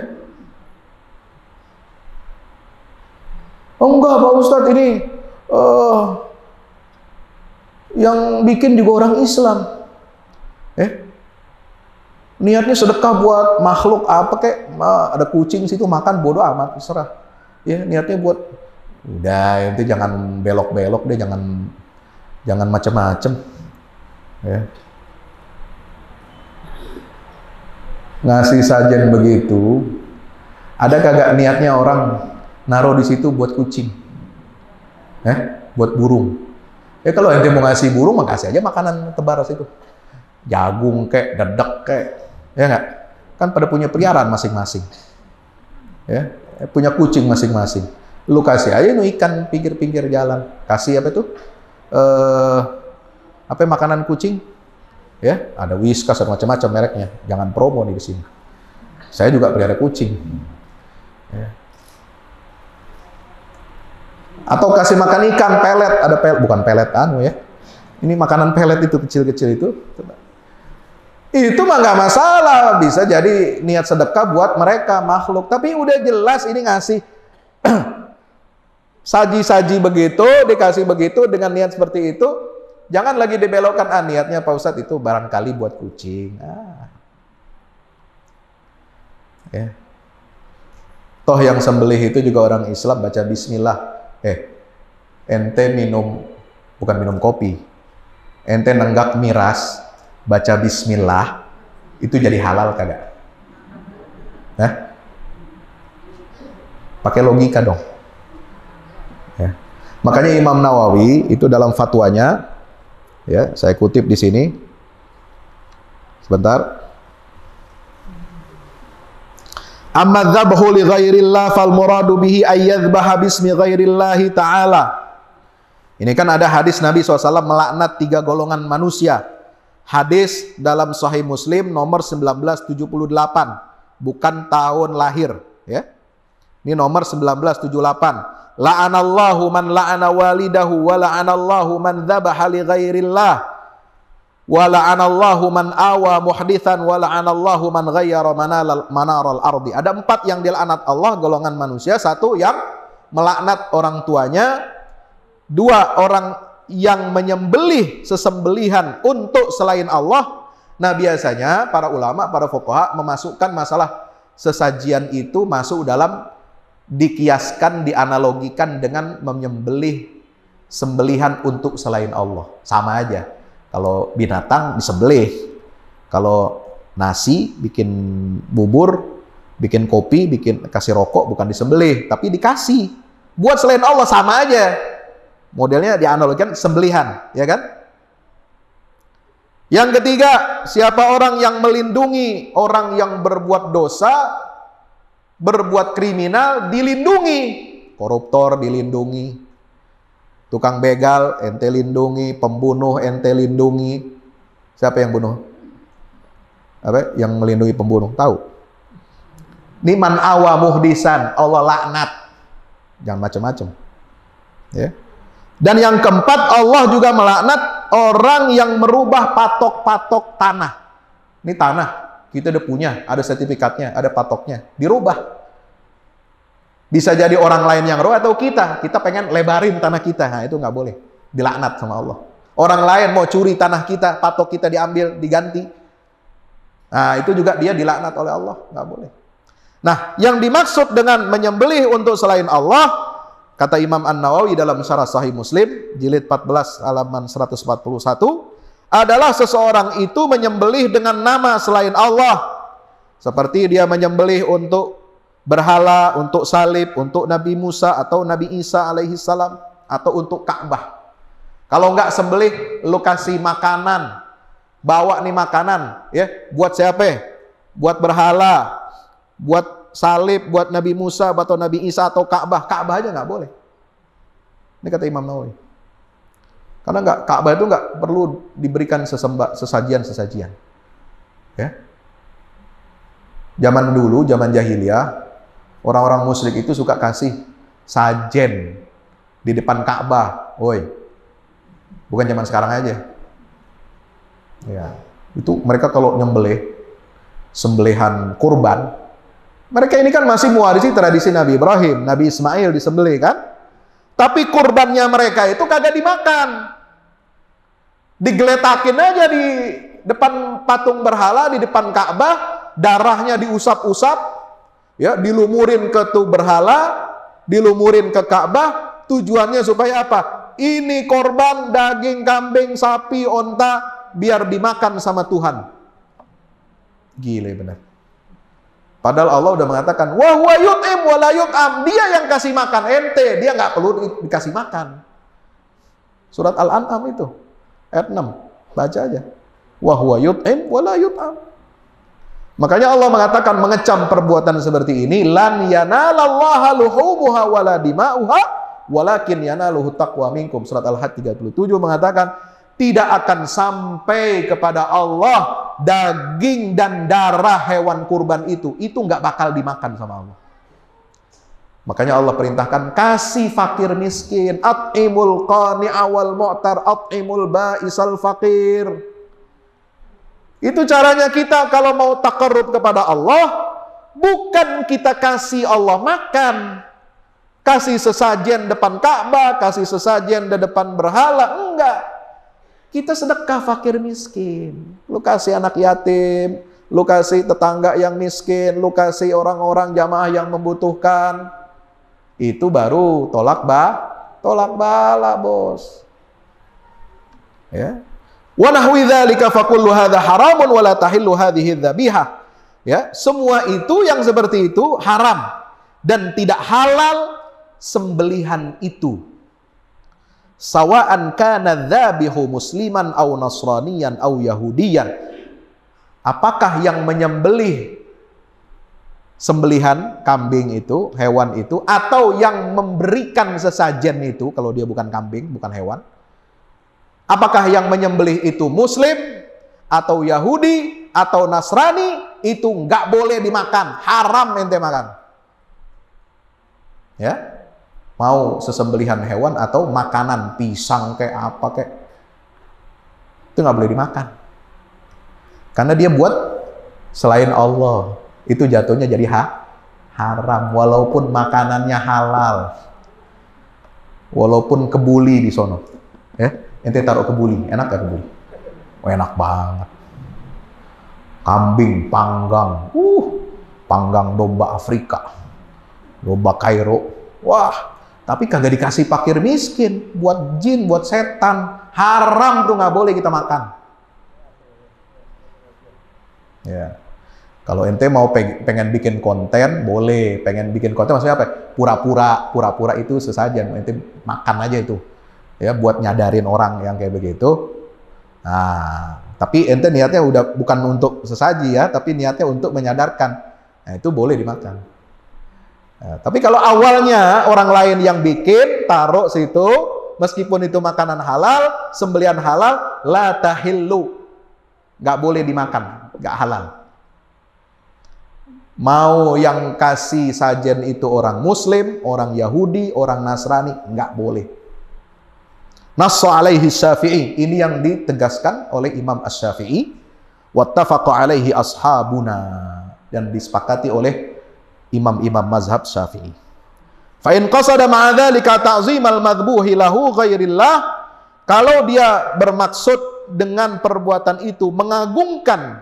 Oh enggak Pak Ustadz, ini yang bikin juga orang Islam, niatnya sedekah buat makhluk apa kek, ada kucing situ makan, bodoh amat, terserah. Ya niatnya buat, udah itu jangan belok-belok deh, jangan macem-macem, ya. Ngasih sajen begitu, ada kagak niatnya orang naruh di situ buat kucing, buat burung. Ya kalau ente mau ngasih burung, makasih aja makanan tebar situ, jagung kek, dedek kek, ya nggak? Kan pada punya peliharaan masing-masing, ya, punya kucing masing-masing. Lu kasih aja nu ikan pinggir-pinggir jalan, kasih apa itu? Apa makanan kucing? Ya, ada Whiskas dan macam-macam mereknya. Jangan promo nih di sini. Saya juga pelihara kucing. Ya. Atau kasih makan ikan pelet, ada pelet, bukan pelet anu ya. Ini makanan pelet itu kecil-kecil itu. Itu mah nggak masalah, bisa jadi niat sedekah buat mereka makhluk. Tapi udah jelas ini ngasih saji-saji begitu, dikasih begitu dengan niat seperti itu, jangan lagi dibelokkan, niatnya Pak Ustadz itu barangkali buat kucing. Ya. Toh yang sembelih itu juga orang Islam, baca bismillah. Ente bukan minum kopi, ente nenggak miras, baca bismillah, itu jadi halal kagak? Pakai logika dong. Ya. Makanya Imam Nawawi itu dalam fatwanya, ya, saya kutip di sini. Sebentar. Amma dzabhu li ghairillah fal muradu bihi ayyadhbaha bismi ghairillahi ta'ala. Ini kan ada hadis Nabi SAW melaknat 3 golongan manusia. Hadis dalam Sahih Muslim nomor 1978, bukan tahun lahir, ya. Ini nomor 1978. La'anallahu man la'ana walidahu wa la'anallahu man dzabaha li ghairillah wa la'anallahu man awa muhditsan wa la'anallahu man ghayyara manaral ardi. Ada 4 yang dilaknat Allah golongan manusia. 1 yang melaknat orang tuanya, 2 orang yang menyembelih sesembelihan untuk selain Allah. Nah, biasanya para ulama, para fuqaha memasukkan masalah sesajian itu masuk dalam, dikiaskan, dianalogikan dengan menyembelih sembelihan untuk selain Allah. Sama aja. Kalau binatang disembelih, kalau nasi, bikin bubur, bikin kopi, kasih rokok, bukan disembelih, tapi dikasih. Buat selain Allah, sama aja. Modelnya dianalogikan sembelihan, ya kan? Yang ketiga, siapa orang yang melindungi orang yang berbuat dosa, berbuat kriminal, dilindungi. Koruptor dilindungi, tukang begal ente lindungi, pembunuh ente lindungi. Siapa yang bunuh? Yang melindungi pembunuh? Tahu? Ini man awa muhdisan, Allah laknat. Jangan macam-macam. Ya. Dan yang keempat, Allah juga melaknat orang yang merubah patok-patok tanah. Ini tanah, kita udah punya, ada sertifikatnya, ada patoknya, dirubah. Bisa jadi orang lain yang rubah atau kita pengen lebarin tanah kita. Nah, itu nggak boleh, dilaknat sama Allah. Orang lain mau curi tanah kita, patok kita diambil, diganti. Nah, itu juga dia dilaknat oleh Allah, nggak boleh. Nah, yang dimaksud dengan menyembelih untuk selain Allah, kata Imam An-Nawawi dalam Syarah Sahih Muslim, jilid 14 halaman 141, adalah seseorang itu menyembelih dengan nama selain Allah. Seperti dia menyembelih untuk berhala, untuk salib, untuk Nabi Musa atau Nabi Isa alaihi salam, atau untuk Ka'bah. Kalau enggak sembelih, lu kasih makanan. Bawa nih makanan, ya, buat siapa? Buat berhala, buat salib, buat Nabi Musa atau Nabi Isa atau Ka'bah. Ka'bah aja nggak boleh. Ini kata Imam Nawawi. Karena Ka'bah itu nggak perlu diberikan sesajian-sesajian. Ya. Zaman dulu, zaman jahiliyah, orang-orang musyrik itu suka kasih sajen di depan Ka'bah. Woi, bukan zaman sekarang aja. Ya, itu mereka kalau nyembelih, sembelihan kurban, mereka ini kan masih mewarisi tradisi Nabi Ibrahim, Nabi Ismail disembelih kan? Tapi kurbannya mereka itu kagak dimakan. Digeletakin aja di depan patung berhala, di depan Ka'bah, darahnya diusap-usap, ya, dilumurin ke tuh berhala, dilumurin ke Ka'bah, tujuannya supaya apa? Ini korban daging kambing, sapi, onta, biar dimakan sama Tuhan. Gile benar. Padahal Allah udah mengatakan, wa huwa yut'im wa la yut'am. Dia yang kasih makan ente, dia nggak perlu dikasih makan. Surat Al-An'am itu, ayat 6. Baca aja. Wa huwa yut'im wa la yut'am. Makanya Allah mengatakan, mengecam perbuatan seperti ini, lan yanalallaha luhumuha wa la dima'uha walakin yanaluhu taqwa minkum. Surat Al-Had 37 mengatakan, tidak akan sampai kepada Allah daging dan darah hewan kurban itu nggak bakal dimakan sama Allah. Makanya Allah perintahkan, kasih fakir miskin, at'imul qani'a wal mu'tar, at'imul ba'isal fakir. Itu caranya kita kalau mau taqarrub kepada Allah, bukan kita kasih Allah makan, kasih sesajen depan Ka'bah, kasih sesajen di depan berhala. Enggak. Kita sedekah fakir miskin. Lu kasih anak yatim, lu kasih tetangga yang miskin, lu kasih orang-orang jamaah yang membutuhkan. Itu baru tolak bala, bos. Ya. Wa nahwi dzalika fa kullu hadza haramun wa la tahillu hadhihi dzabihah. Ya, semua itu yang seperti itu haram dan tidak halal sembelihan itu. Sawa'an kana dzabihu musliman au nasraniyan au yahudiyan. Apakah yang menyembelih sembelihan kambing itu, hewan itu, atau yang memberikan sesajen itu, kalau dia bukan kambing, bukan hewan. Apakah yang menyembelih itu muslim atau Yahudi atau Nasrani, itu nggak boleh dimakan, haram ente makan. Ya. Mau sesembelihan hewan atau makanan, pisang kayak apa kayak, itu nggak boleh dimakan. Karena dia buat selain Allah, itu jatuhnya jadi haram, walaupun makanannya halal, walaupun kebuli di sono. Ya, ente taruh kebuli, enak gak kebuli? Oh, enak banget. Kambing panggang, panggang domba Afrika, domba Kairo, wah. Tapi kagak dikasih fakir miskin, buat jin, buat setan, haram tuh, nggak boleh kita makan. Ya, kalau ente mau pengen bikin konten, boleh. Pengen bikin konten maksudnya apa? Pura-pura itu sesajen, ente makan aja itu. Ya, buat nyadarin orang yang kayak begitu. Nah, tapi ente niatnya udah bukan untuk sesaji ya, tapi niatnya untuk menyadarkan. Nah, itu boleh dimakan. Nah, tapi kalau awalnya orang lain yang bikin, taruh situ, meskipun itu makanan halal, sembelihan halal, la tahillu, nggak boleh dimakan, nggak halal. Mau yang kasih sajen itu orang Muslim, orang Yahudi, orang Nasrani, nggak boleh. Nassa alaihi Syafi'i, ini yang ditegaskan oleh Imam Asy-Syafi'i, wattafaqa alaihi ashabuna, dan disepakati oleh imam-imam mazhab Syafi'i. Fa in qasada ma'a dzalika ta'zimal madhbuhi lahu ghairillah, kalau dia bermaksud dengan perbuatan itu mengagungkan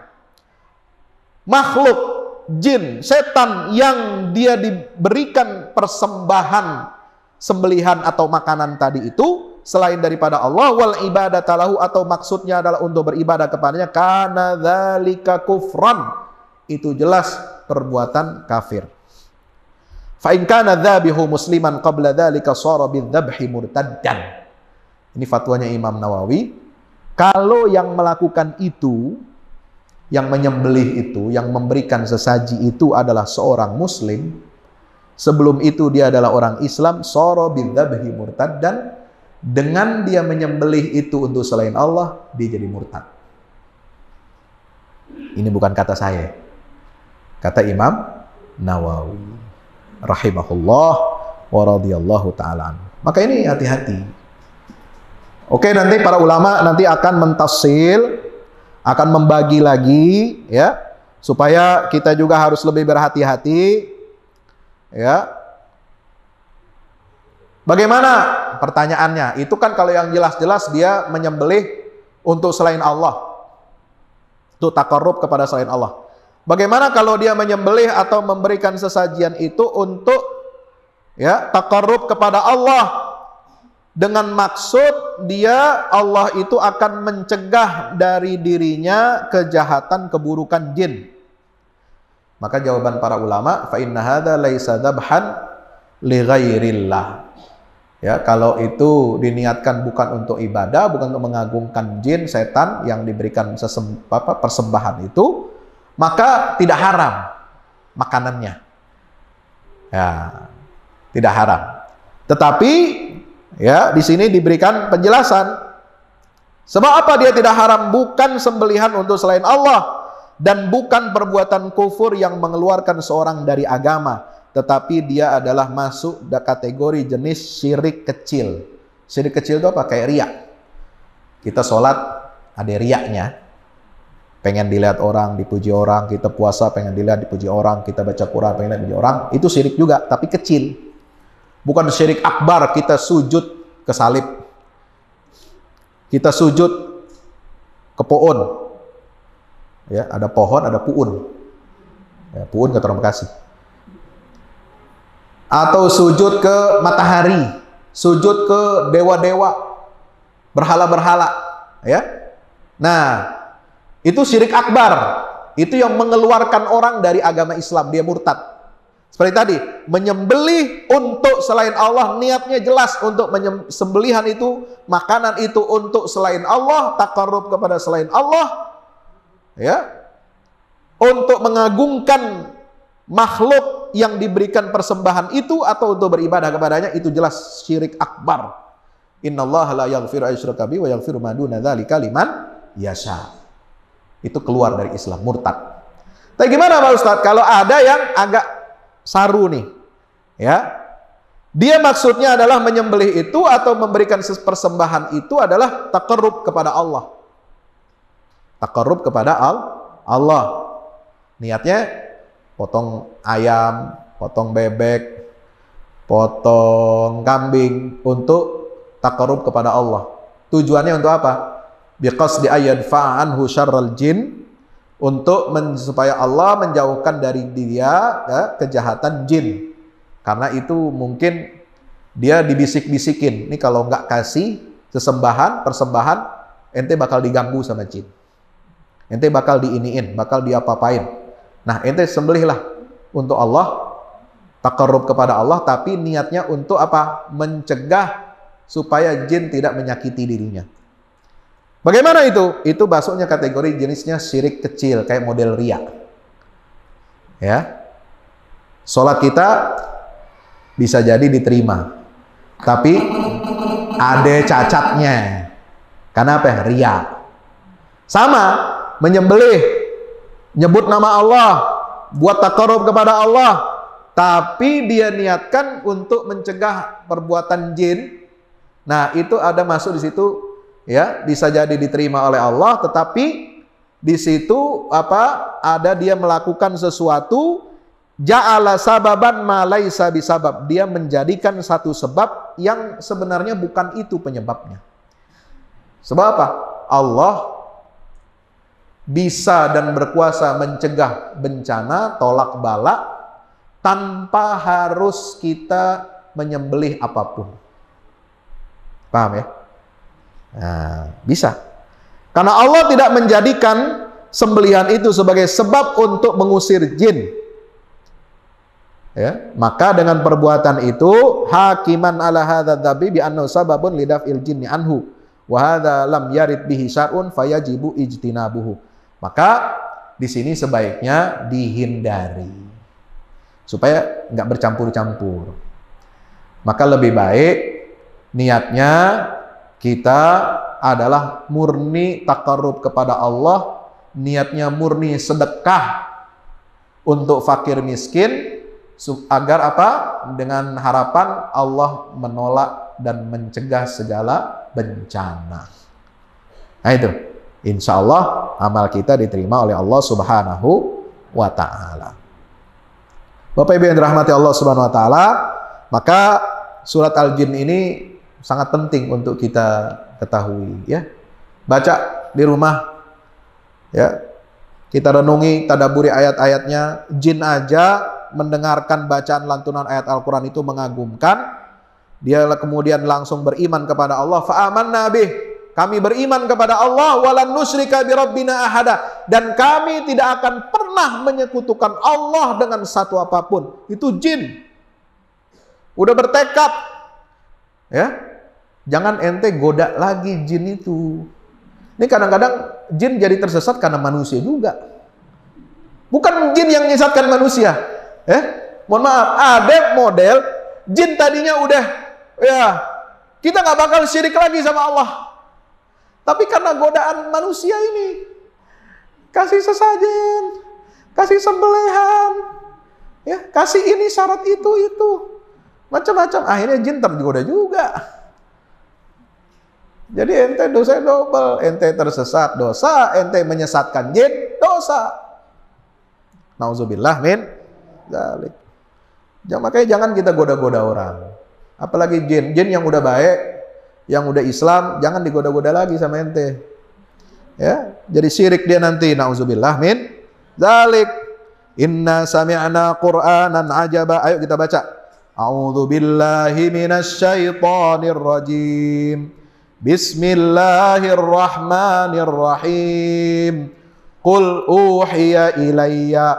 makhluk jin, setan yang dia diberikan persembahan sembelihan atau makanan tadi itu selain daripada Allah, wal ibadata lahu, atau maksudnya adalah untuk beribadah kepadanya, kana dzalika kufran, itu jelas perbuatan kafir. Fa in kana dzabihu musliman qabla dzalika shara bidzabhi murtaddan. Ini fatwanya Imam Nawawi. Kalau yang melakukan itu, yang menyembelih itu, yang memberikan sesaji itu adalah seorang muslim, sebelum itu dia adalah orang Islam, shara bidzabhi murtaddan, dengan dia menyembelih itu untuk selain Allah, dia jadi murtad. Ini bukan kata saya. Kata Imam Nawawi rahimahullah wa radhiyallahu ta'ala. Maka ini hati-hati. Oke, nanti para ulama nanti akan mentafsil, akan membagi lagi ya, supaya kita juga harus lebih berhati-hati ya. Bagaimana pertanyaannya? Itu kan kalau yang jelas-jelas dia menyembelih untuk selain Allah, untuk taqarrub kepada selain Allah. Bagaimana kalau dia menyembelih atau memberikan sesajian itu untuk ya taqarrub kepada Allah, dengan maksud dia Allah itu akan mencegah dari dirinya kejahatan, keburukan jin. Maka jawaban para ulama, fa inna hadza laisa dzabhan li ghairillah. Ya, kalau itu diniatkan bukan untuk ibadah, bukan untuk mengagungkan jin, setan yang diberikan persembahan itu, maka tidak haram makanannya. Ya, tidak haram. Tetapi ya, di sini diberikan penjelasan. Sebab apa dia tidak haram? Bukan sembelihan untuk selain Allah dan bukan perbuatan kufur yang mengeluarkan seorang dari agama, tetapi dia adalah masuk kategori jenis syirik kecil. Syirik kecil itu apa? Kayak riak. Kita sholat ada riaknya, pengen dilihat orang, dipuji orang. Kita puasa pengen dilihat, dipuji orang. Kita baca Quran pengen dilihat, dipuji orang. Itu syirik juga, tapi kecil. Bukan syirik akbar kita sujud ke salib. Kita sujud ke pohon. Ya, ada pohon, ada puun. Ya, puun kata orang Bekasi. Atau sujud ke matahari, sujud ke dewa-dewa, berhala-berhala, ya. Nah, itu syirik akbar. Itu yang mengeluarkan orang dari agama Islam, dia murtad. Seperti tadi, menyembelih untuk selain Allah, niatnya jelas untuk sembelihan itu, makanan itu untuk selain Allah, takarrub kepada selain Allah, ya. Untuk mengagungkan makhluk yang diberikan persembahan itu atau untuk beribadah kepadanya, itu jelas syirik akbar. Innallaha la yaghfiru ayyushraka bihi wa yaghfiru ma duna dzalika liman yasha. Itu keluar dari Islam, murtad. Tapi gimana Pak Ustadz kalau ada yang agak saru nih, ya, dia maksudnya adalah menyembelih itu atau memberikan persembahan itu adalah taqarrub kepada Allah, taqarrub kepada Allah. Niatnya potong ayam, potong bebek, potong kambing untuk taqarrub kepada Allah. Tujuannya untuk apa? Biqasdi ayyadfa'anhu syarral jin, untuk supaya Allah menjauhkan dari dia kejahatan jin. Karena itu mungkin dia dibisik-bisikin, ini kalau nggak kasih persembahan, ente bakal diganggu sama jin. Ente bakal diiniin, bakal diapa-apain. Nah, ente sembelihlah untuk Allah, taqarrub kepada Allah, tapi niatnya untuk apa? Mencegah supaya jin tidak menyakiti dirinya. Bagaimana itu? Itu masuknya kategori jenisnya syirik kecil, kayak model riya. Ya. Sholat kita bisa jadi diterima, tapi ada cacatnya. Karena apa? Riya. Sama, menyembelih, nyebut nama Allah, buat taqarrub kepada Allah, tapi dia niatkan untuk mencegah perbuatan jin. Nah, itu ada masuk di situ, ya, bisa jadi diterima oleh Allah, tetapi di situ apa? Ada dia melakukan sesuatu, ja'ala sababan ma laisa bisabab. Dia menjadikan satu sebab yang sebenarnya bukan itu penyebabnya. Sebab apa? Allah bisa dan berkuasa mencegah bencana, tolak bala, tanpa harus kita menyembelih apapun. Paham ya? Nah, bisa. Karena Allah tidak menjadikan sembelihan itu sebagai sebab untuk mengusir jin. Ya, maka dengan perbuatan itu hakiman ala hadza dzabi bi annahu sababun lidaf'il jinni anhu wa hadza lam yarid bihi syar'un fayajibu ijtinabuhu. Maka di sini sebaiknya dihindari supaya nggak bercampur-campur. Maka lebih baik niatnya kita adalah murni taqarrub kepada Allah, niatnya murni sedekah untuk fakir miskin, agar apa? Dengan harapan Allah menolak dan mencegah segala bencana. Nah itu, insya Allah amal kita diterima oleh Allah Subhanahu wa Ta'ala. Bapak Ibu yang dirahmati Allah Subhanahu wa Ta'ala, maka surat Al-Jin ini sangat penting untuk kita ketahui, ya. Baca di rumah, ya. Kita renungi, tadaburi ayat-ayatnya. Jin aja mendengarkan bacaan lantunan ayat Al-Quran itu mengagumkan. Dia kemudian langsung beriman kepada Allah. Fa'amanna bih, kami beriman kepada Allah, walan nusyrika bi rabbina ahada, dan kami tidak akan pernah menyekutukan Allah dengan satu apapun. Itu jin. Udah bertekad, ya. Jangan ente goda lagi jin itu. Ini kadang-kadang jin jadi tersesat karena manusia juga. Bukan jin yang menyesatkan manusia. Mohon maaf, ada model jin tadinya udah, ya, kita nggak bakal syirik lagi sama Allah. Tapi karena godaan manusia ini, kasih sesajen, kasih sembelihan, ya, kasih ini syarat itu, macam-macam. Akhirnya jin tergoda juga. Jadi ente dosa double, ente tersesat dosa, ente menyesatkan jin dosa. Nauzubillah min dzalik. Makanya jangan kita goda-goda orang. Apalagi jin. Jin yang udah baik, yang udah Islam, jangan digoda-goda lagi sama ente. Ya, jadi syirik dia nanti. Nauzubillah min dzalik. Inna sami'na Qur'anan ajaba. Ayo kita baca. A'udzu billahi minasy syaithanir rajim. Bismillahirrahmanirrahim. Qul uhiya ilayya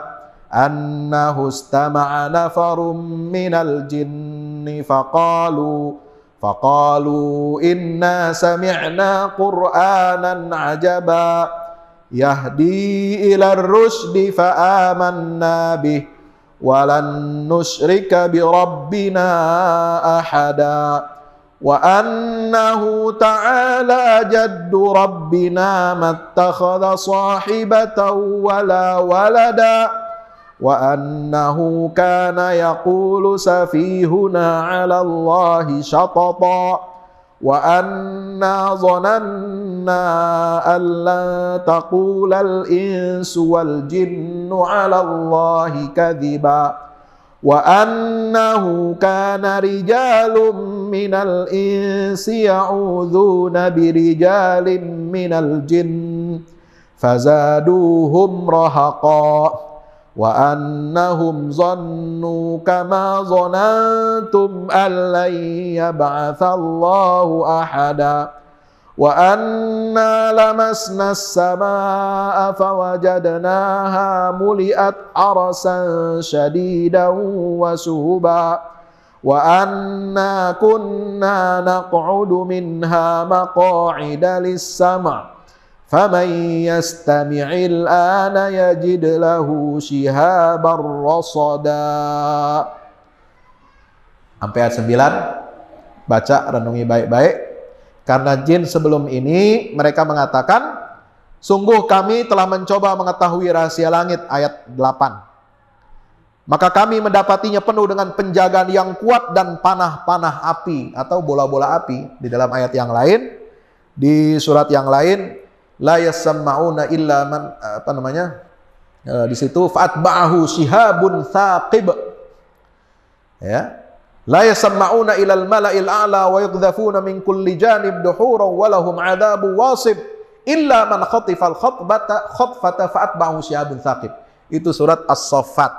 annahu istama'a nafarum minal jinni faqalu inna sami'na Qur'anan ajaba yahdi ilar rusdi fa amanna bih walan nusyrika bi rabbina ahada wa annahu ta'ala jaddu rabbina mattakhadha sahibatan wala walada wa annahu kana yaqulu safihuna 'ala Allahi shatata wa anna dhananna an la taqula al-insu wal jinnu 'ala Allahi kadhiba wa annahu kana rijalun minal insi ya'udzuuna birijalin minal jinn fazaduhum rahaqa wa annahum zannu kama zanantum an lan yab'atsallahu ahada wa anna lamasna as-samaa'a fawajadnaha muli'at arasan shadidan wa suhuba wa anna kunna naq'udu minha maq'ida lis-sam' faman yastami'il ana yajid lahu shihaban rasada. Sampai ayat 9 baca, renungi baik-baik. Karena jin sebelum ini mereka mengatakan, sungguh kami telah mencoba mengetahui rahasia langit, ayat 8. Maka kami mendapatinya penuh dengan penjagaan yang kuat dan panah-panah api atau bola-bola api. Di dalam ayat yang lain, di surat yang lain, la yasma'una illa man, di situ fa'atba'ahu shihabun thaqib. Ya. La yasma'una ilal mala'il a'la wa yuqdhafuna min kulli janib duhuran wa lahum 'adzabu wasib illa man khatifal khatfata fa'atba'ahu shihabun thaqib. Itu surat As-Saffat.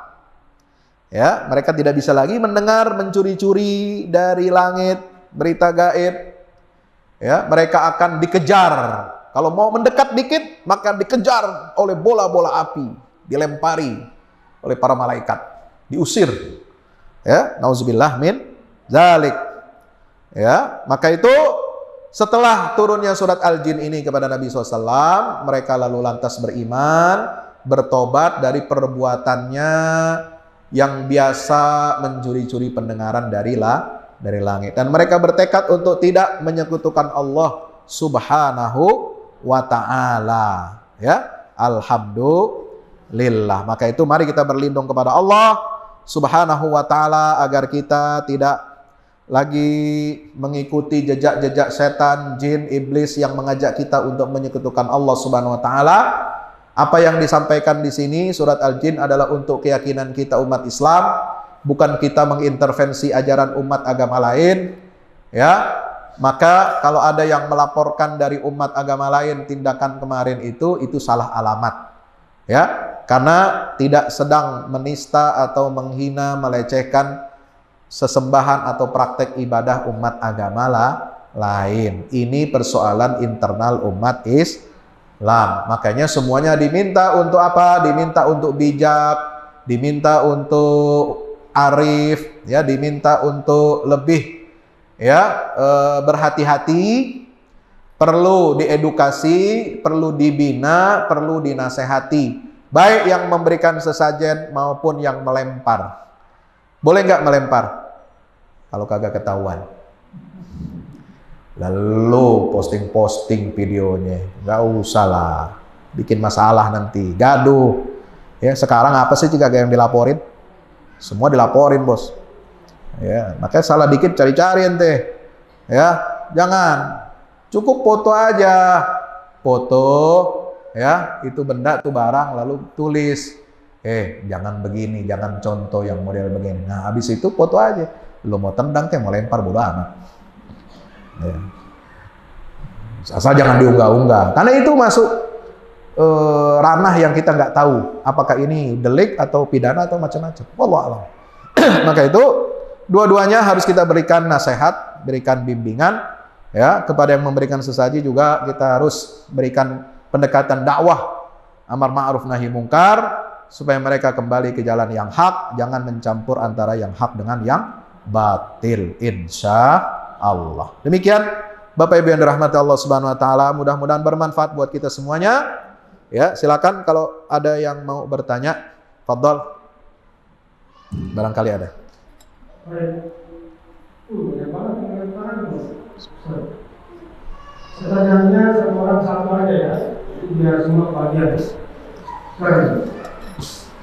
Ya, mereka tidak bisa lagi mendengar, mencuri-curi dari langit berita gaib. Ya, mereka akan dikejar. Kalau mau mendekat dikit, maka dikejar oleh bola-bola api, dilempari oleh para malaikat, diusir. Ya, nauzubillah min dzalik. Ya, maka itu setelah turunnya surat Al-Jin ini kepada Nabi SAW, mereka lalu lantas beriman, bertobat dari perbuatannya yang biasa mencuri-curi pendengaran dari langit, dan mereka bertekad untuk tidak menyekutukan Allah Subhanahu wa ta'ala. Ya, alhamdulillah. Maka itu mari kita berlindung kepada Allah Subhanahu wa ta'ala agar kita tidak lagi mengikuti jejak-jejak setan, jin, iblis yang mengajak kita untuk menyekutukan Allah Subhanahu wa ta'ala. Apa yang disampaikan di sini surat Al-Jin adalah untuk keyakinan kita umat Islam, bukan kita mengintervensi ajaran umat agama lain. Ya, maka kalau ada yang melaporkan dari umat agama lain tindakan kemarin itu salah alamat. Ya, karena tidak sedang menista atau menghina, melecehkan sesembahan atau praktek ibadah umat agama lain. Ini persoalan internal umat Islam. Makanya semuanya diminta untuk apa? Diminta untuk bijak, diminta untuk arif, ya, diminta untuk lebih berhati-hati, perlu diedukasi, perlu dibina, perlu dinasehati, baik yang memberikan sesajen maupun yang melempar. Boleh nggak melempar? Kalau kagak ketahuan, lalu posting-posting videonya, nggak usah lah, bikin masalah nanti, gaduh. Ya, sekarang apa sih jika yang dilaporin? Semua dilaporin, bos. Ya, makanya salah dikit cari-cari ente. Ya, jangan. Cukup foto aja, foto, ya, itu benda, itu barang, lalu tulis, jangan begini, jangan contoh yang model begini. Nah, habis itu foto aja. Lu mau tendang kayak mau lempar bodo amat. Ya. Asal jangan diunggah-unggah. Karena itu masuk ranah yang kita nggak tahu apakah ini delik atau pidana atau macam-macam. Wallahu a'lam. Maka itu dua-duanya harus kita berikan nasihat, berikan bimbingan ya, kepada yang memberikan sesaji juga kita harus berikan pendekatan dakwah amar ma'ruf nahi mungkar supaya mereka kembali ke jalan yang hak, jangan mencampur antara yang hak dengan yang batil, insya Allah. Demikian Bapak Ibu yang dirahmati Allah Subhanahu wa taala, mudah-mudahan bermanfaat buat kita semuanya. Ya, silakan kalau ada yang mau bertanya, fadhol. Barangkali ada. Pertanyaannya satu orang satu aja ya, biar semua bagian. Sekarang,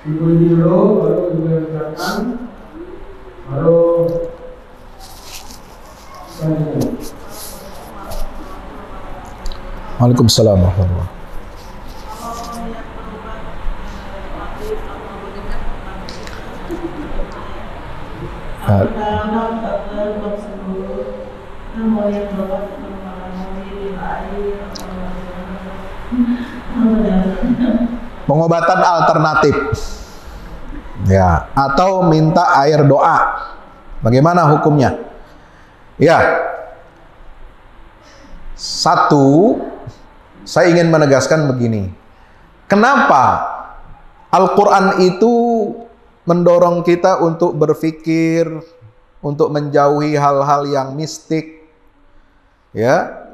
ibu dulu, baru ibu yang belakang, baru Waalaikumsalam warahmatullahi. Pengobatan alternatif ya, atau minta air doa, bagaimana hukumnya? Ya, satu, saya ingin menegaskan begini, kenapa Al-Quran itu mendorong kita untuk berpikir, untuk menjauhi hal-hal yang mistik, ya,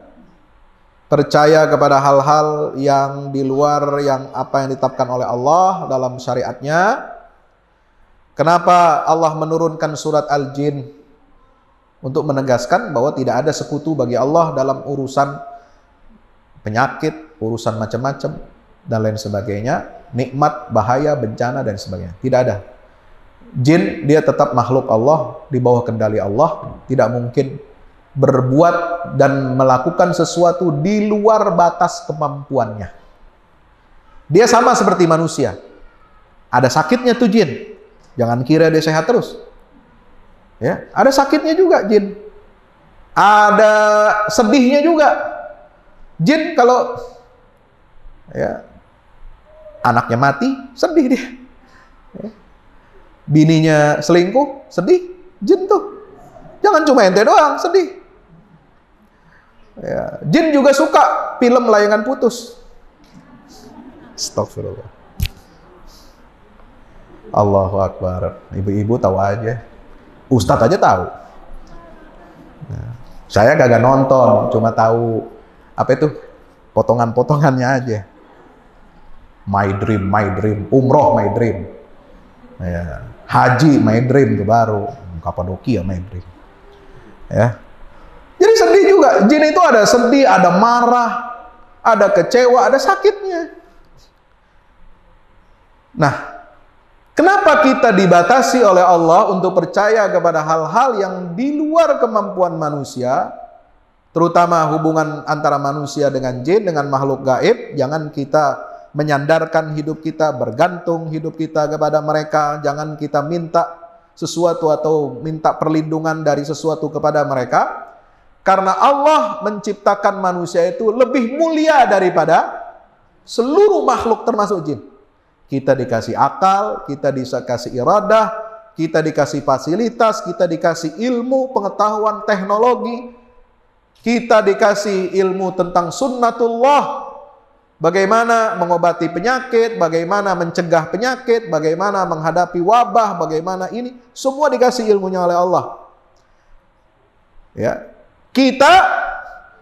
percaya kepada hal-hal yang di luar yang apa yang ditetapkan oleh Allah dalam syariatnya. Kenapa Allah menurunkan surat Al-Jin? Untuk menegaskan bahwa tidak ada sekutu bagi Allah dalam urusan penyakit, urusan macam-macam dan lain sebagainya, nikmat, bahaya, bencana dan sebagainya. Tidak ada. Jin dia tetap makhluk Allah, di bawah kendali Allah, tidak mungkin berbuat dan melakukan sesuatu di luar batas kemampuannya. Dia sama seperti manusia. Ada sakitnya tuh jin. Jangan kira dia sehat terus. Ya, ada sakitnya juga jin. Ada sedihnya juga. Jin kalau ya anaknya mati, sedih dia. Ya. Bininya selingkuh, sedih. Jin tuh. Jangan cuma ente doang, sedih. Ya. Jin juga suka film layangan putus. Astagfirullah. Allahu Akbar. Ibu-ibu tahu aja. Ustadz aja tahu. Nah, saya kagak nonton, cuma tahu apa itu potongan-potongannya aja. My dream, umroh my dream, ya. Haji my dream itu baru, Kapadokia my dream, ya. Jadi sedih juga. Jin itu ada sedih, ada marah, ada kecewa, ada sakitnya. Nah, kenapa kita dibatasi oleh Allah untuk percaya kepada hal-hal yang di luar kemampuan manusia, terutama hubungan antara manusia dengan jin, dengan makhluk gaib? Jangan kita menyandarkan hidup kita, bergantung hidup kita kepada mereka. Jangan kita minta sesuatu atau minta perlindungan dari sesuatu kepada mereka. Karena Allah menciptakan manusia itu lebih mulia daripada seluruh makhluk termasuk jin. Kita dikasih akal, kita dikasih iradah, kita dikasih fasilitas, kita dikasih ilmu, pengetahuan, teknologi, kita dikasih ilmu tentang sunnatullah, bagaimana mengobati penyakit, bagaimana mencegah penyakit, bagaimana menghadapi wabah, bagaimana ini, semua dikasih ilmunya oleh Allah. Ya, kita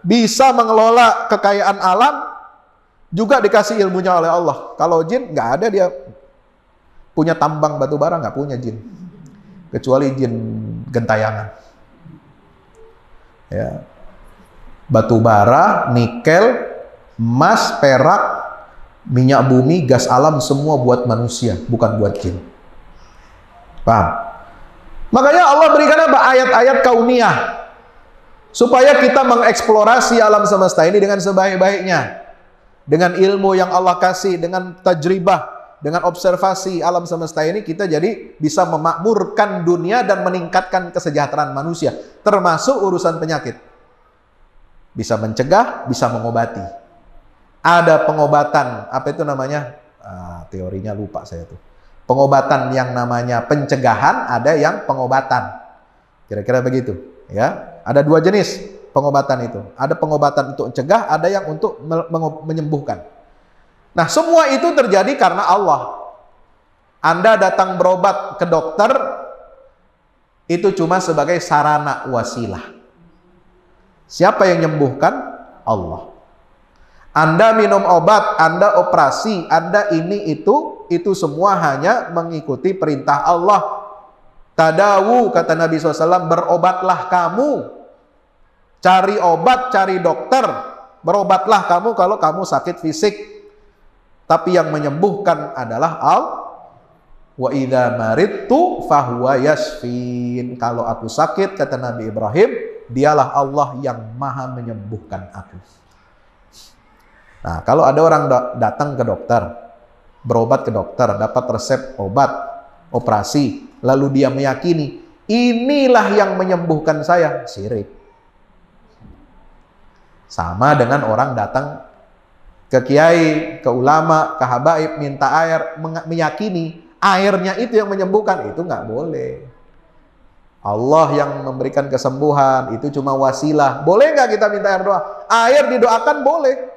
bisa mengelola kekayaan alam, juga dikasih ilmunya oleh Allah. Kalau jin nggak ada, dia punya tambang batu bara, nggak punya jin, kecuali jin gentayangan. Ya, batu bara, nikel, emas, perak, minyak bumi, gas alam, semua buat manusia, bukan buat jin. Paham? Makanya Allah berikan apa? Ayat-ayat kauniyah supaya kita mengeksplorasi alam semesta ini dengan sebaik-baiknya. Dengan ilmu yang Allah kasih, dengan tajribah, dengan observasi alam semesta ini kita jadi bisa memakmurkan dunia dan meningkatkan kesejahteraan manusia, termasuk urusan penyakit. Bisa mencegah, bisa mengobati. Ada pengobatan, apa itu namanya? Teorinya lupa saya tuh. Pengobatan yang namanya pencegahan, ada yang pengobatan. Kira-kira begitu, ya. Ada dua jenis pengobatan itu. Ada pengobatan untuk mencegah, ada yang untuk menyembuhkan. Nah, semua itu terjadi karena Allah. Anda datang berobat ke dokter, itu cuma sebagai sarana wasilah. Siapa yang menyembuhkan? Allah. Anda minum obat, Anda operasi, Anda ini itu semua hanya mengikuti perintah Allah. Tadawu, kata Nabi SAW, berobatlah kamu. Cari obat, cari dokter. Berobatlah kamu kalau kamu sakit fisik. Tapi yang menyembuhkan adalah wa idza maridtu fahuwa yashfin. Kalau aku sakit, kata Nabi Ibrahim, dialah Allah yang maha menyembuhkan aku. Nah, kalau ada orang datang ke dokter, berobat ke dokter, dapat resep obat, operasi, lalu dia meyakini, inilah yang menyembuhkan saya, syirik. Sama dengan orang datang ke kiai, ke ulama, ke habaib, minta air, meyakini airnya itu yang menyembuhkan, itu nggak boleh. Allah yang memberikan kesembuhan, itu cuma wasilah. Boleh nggak kita minta air doa? Air didoakan boleh.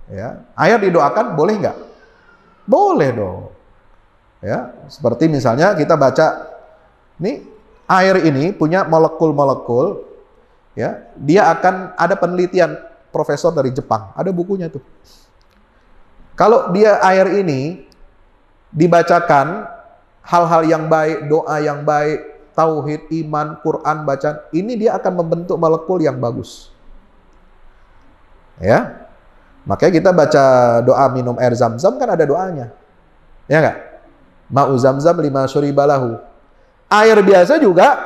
Ya, air didoakan boleh nggak? Boleh dong. Ya, seperti misalnya kita baca, nih air ini punya molekul-molekul, ya, dia akan ada penelitian profesor dari Jepang, ada bukunya tuh. Kalau dia air ini dibacakan hal-hal yang baik, doa yang baik, tauhid, iman, Quran, bacaan, ini dia akan membentuk molekul yang bagus. Ya, makanya kita baca doa minum air Zam-Zam kan ada doanya, ya nggak? Ma'u Zam-Zam lima syuribalahu. Air biasa juga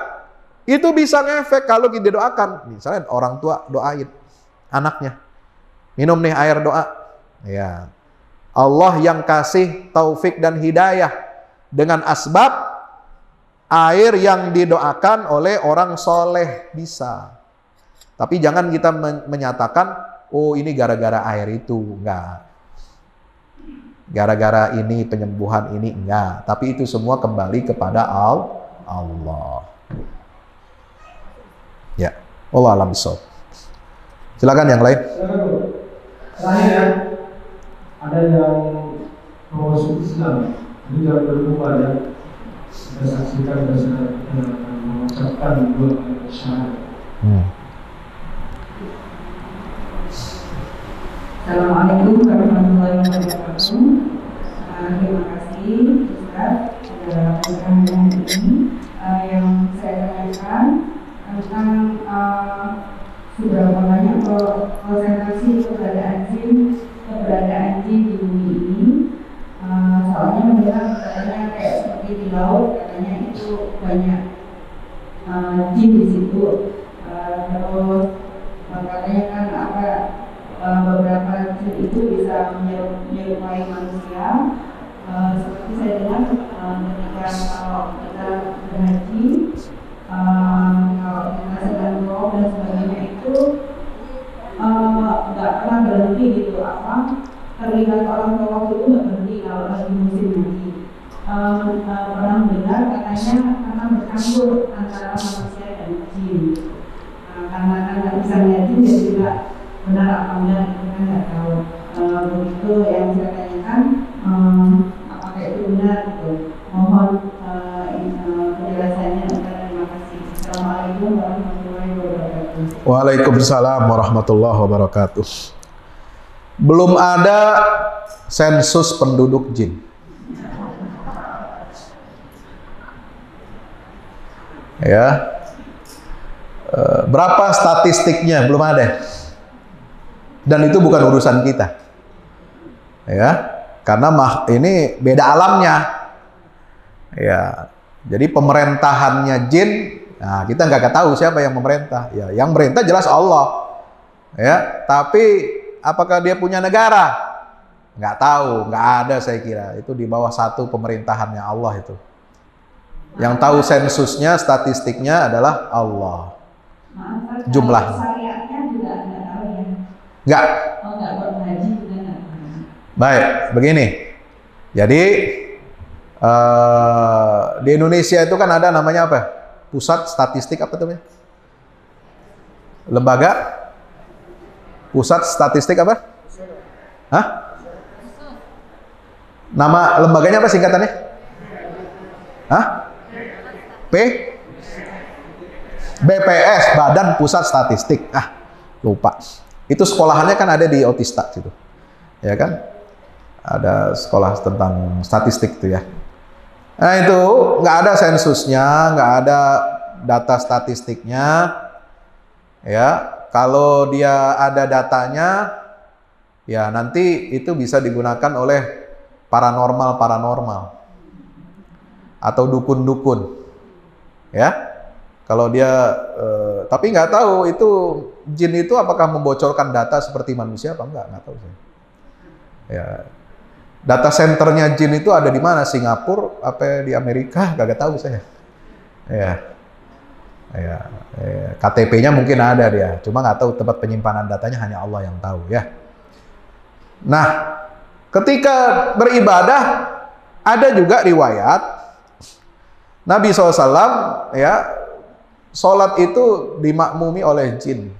itu bisa ngefek kalau kita doakan. Misalnya orang tua doain anaknya, minum nih air doa. Ya, Allah yang kasih taufik dan hidayah dengan asbab air yang didoakan oleh orang soleh bisa. Tapi jangan kita menyatakan, oh ini gara-gara air itu, enggak. Gara-gara ini penyembuhan ini, enggak. Tapi itu semua kembali kepada Allah. Ya, Allah alam bisawab. Silakan yang lain. Terakhir, ada yang mau masuk Islam, jadi jangan berubah ya. Kita saksikan dan mengucapkan dua kalimat syahadat. Assalamualaikum warahmatullahi wabarakatuh. Terima kasih Ustaz sudah memberikan ini. Yang saya tanyakan tentang seberapa banyak konsentrasi keberadaan jin di bumi ini. Soalnya mendengar katanya kayak seperti di laut, katanya itu banyak jin di situ. Terus katanya kan beberapa jin itu bisa menyerupai manusia. Seperti saya dengar ketika kalau kita berhaji, kalau kita sedang berdoa dan sebagainya itu nggak pernah berhenti gitu, terlihat orang tawaf itu nggak berhenti kalau lagi musim haji. Pernah mendengar katanya karena bercampur antara manusia dan jin. Karena nggak bisa lihat jin jadi juga benar apa enggak kita nggak tahu. Begitu yang saya tanyakan, apakah itu benar gitu. Mohon penjelasannya. Terima kasih. Assalamualaikum warahmatullahi wabarakatuh. Waalaikumsalam warahmatullahi wabarakatuh. Belum ada sensus penduduk jin. Ya, berapa statistiknya belum ada. Dan itu bukan urusan kita. Ya, karena ini beda alamnya. Ya, jadi pemerintahannya jin, nah kita nggak tahu siapa yang memerintah. Ya, yang merintah jelas Allah. Ya, tapi apakah dia punya negara? Nggak tahu, nggak ada saya kira. Itu di bawah satu pemerintahannya Allah itu. Yang tahu sensusnya, statistiknya adalah Allah. Maaf, Jumlahnya. Syariatnya juga nggak tahu ya. Nggak. Oh, nggak buat haji juga nggak tahu. Baik, begini. Jadi di Indonesia itu kan ada namanya apa? Pusat Statistik apa namanya? Lembaga Pusat Statistik apa? Hah? Nama lembaganya apa singkatannya? Hah? BPS, Badan Pusat Statistik. Lupa. Itu sekolahannya kan ada di Otista situ. Ya kan? Ada sekolah tentang statistik itu ya. Nah itu nggak ada sensusnya, nggak ada data statistiknya. Ya, kalau dia ada datanya, ya nanti itu bisa digunakan oleh paranormal atau dukun-dukun. Ya, kalau dia, tapi nggak tahu itu jin itu apakah membocorkan data seperti manusia apa nggak tahu saya. Ya, data centernya jin itu ada di mana? Singapura, apa di Amerika? Gak tahu saya. Ya. KTP-nya mungkin ada dia, cuma nggak tahu tempat penyimpanan datanya, hanya Allah yang tahu ya. Nah, ketika beribadah ada juga riwayat Nabi SAW ya, sholat itu dimakmumi oleh jin.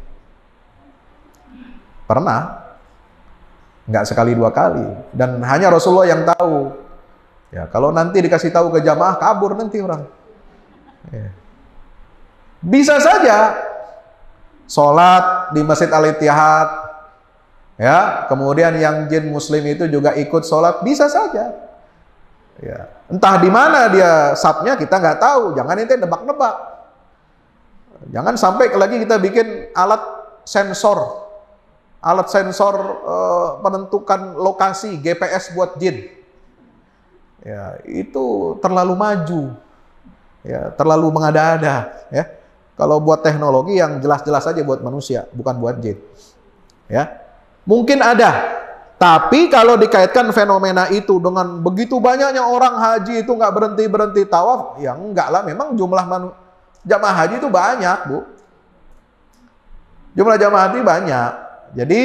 Pernah, nggak sekali dua kali, dan hanya Rasulullah yang tahu. Ya, kalau nanti dikasih tahu ke jamaah kabur nanti orang. Ya. Bisa saja sholat di Masjid Al-Ittihad, ya, kemudian yang jin muslim itu juga ikut sholat, bisa saja. Ya. Entah di mana dia sapnya kita nggak tahu, jangan ente nebak-nebak. Jangan sampai lagi kita bikin alat sensor penentukan lokasi GPS buat jin. Ya, itu terlalu maju. Ya, terlalu mengada-ada, ya. Kalau buat teknologi yang jelas-jelas saja buat manusia, bukan buat jin. Ya. Mungkin ada, tapi kalau dikaitkan fenomena itu dengan begitu banyaknya orang haji itu nggak berhenti-berhenti tawaf, ya enggak lah, memang jumlah jamaah haji itu banyak, Bu. Jumlah jamaah haji banyak. Jadi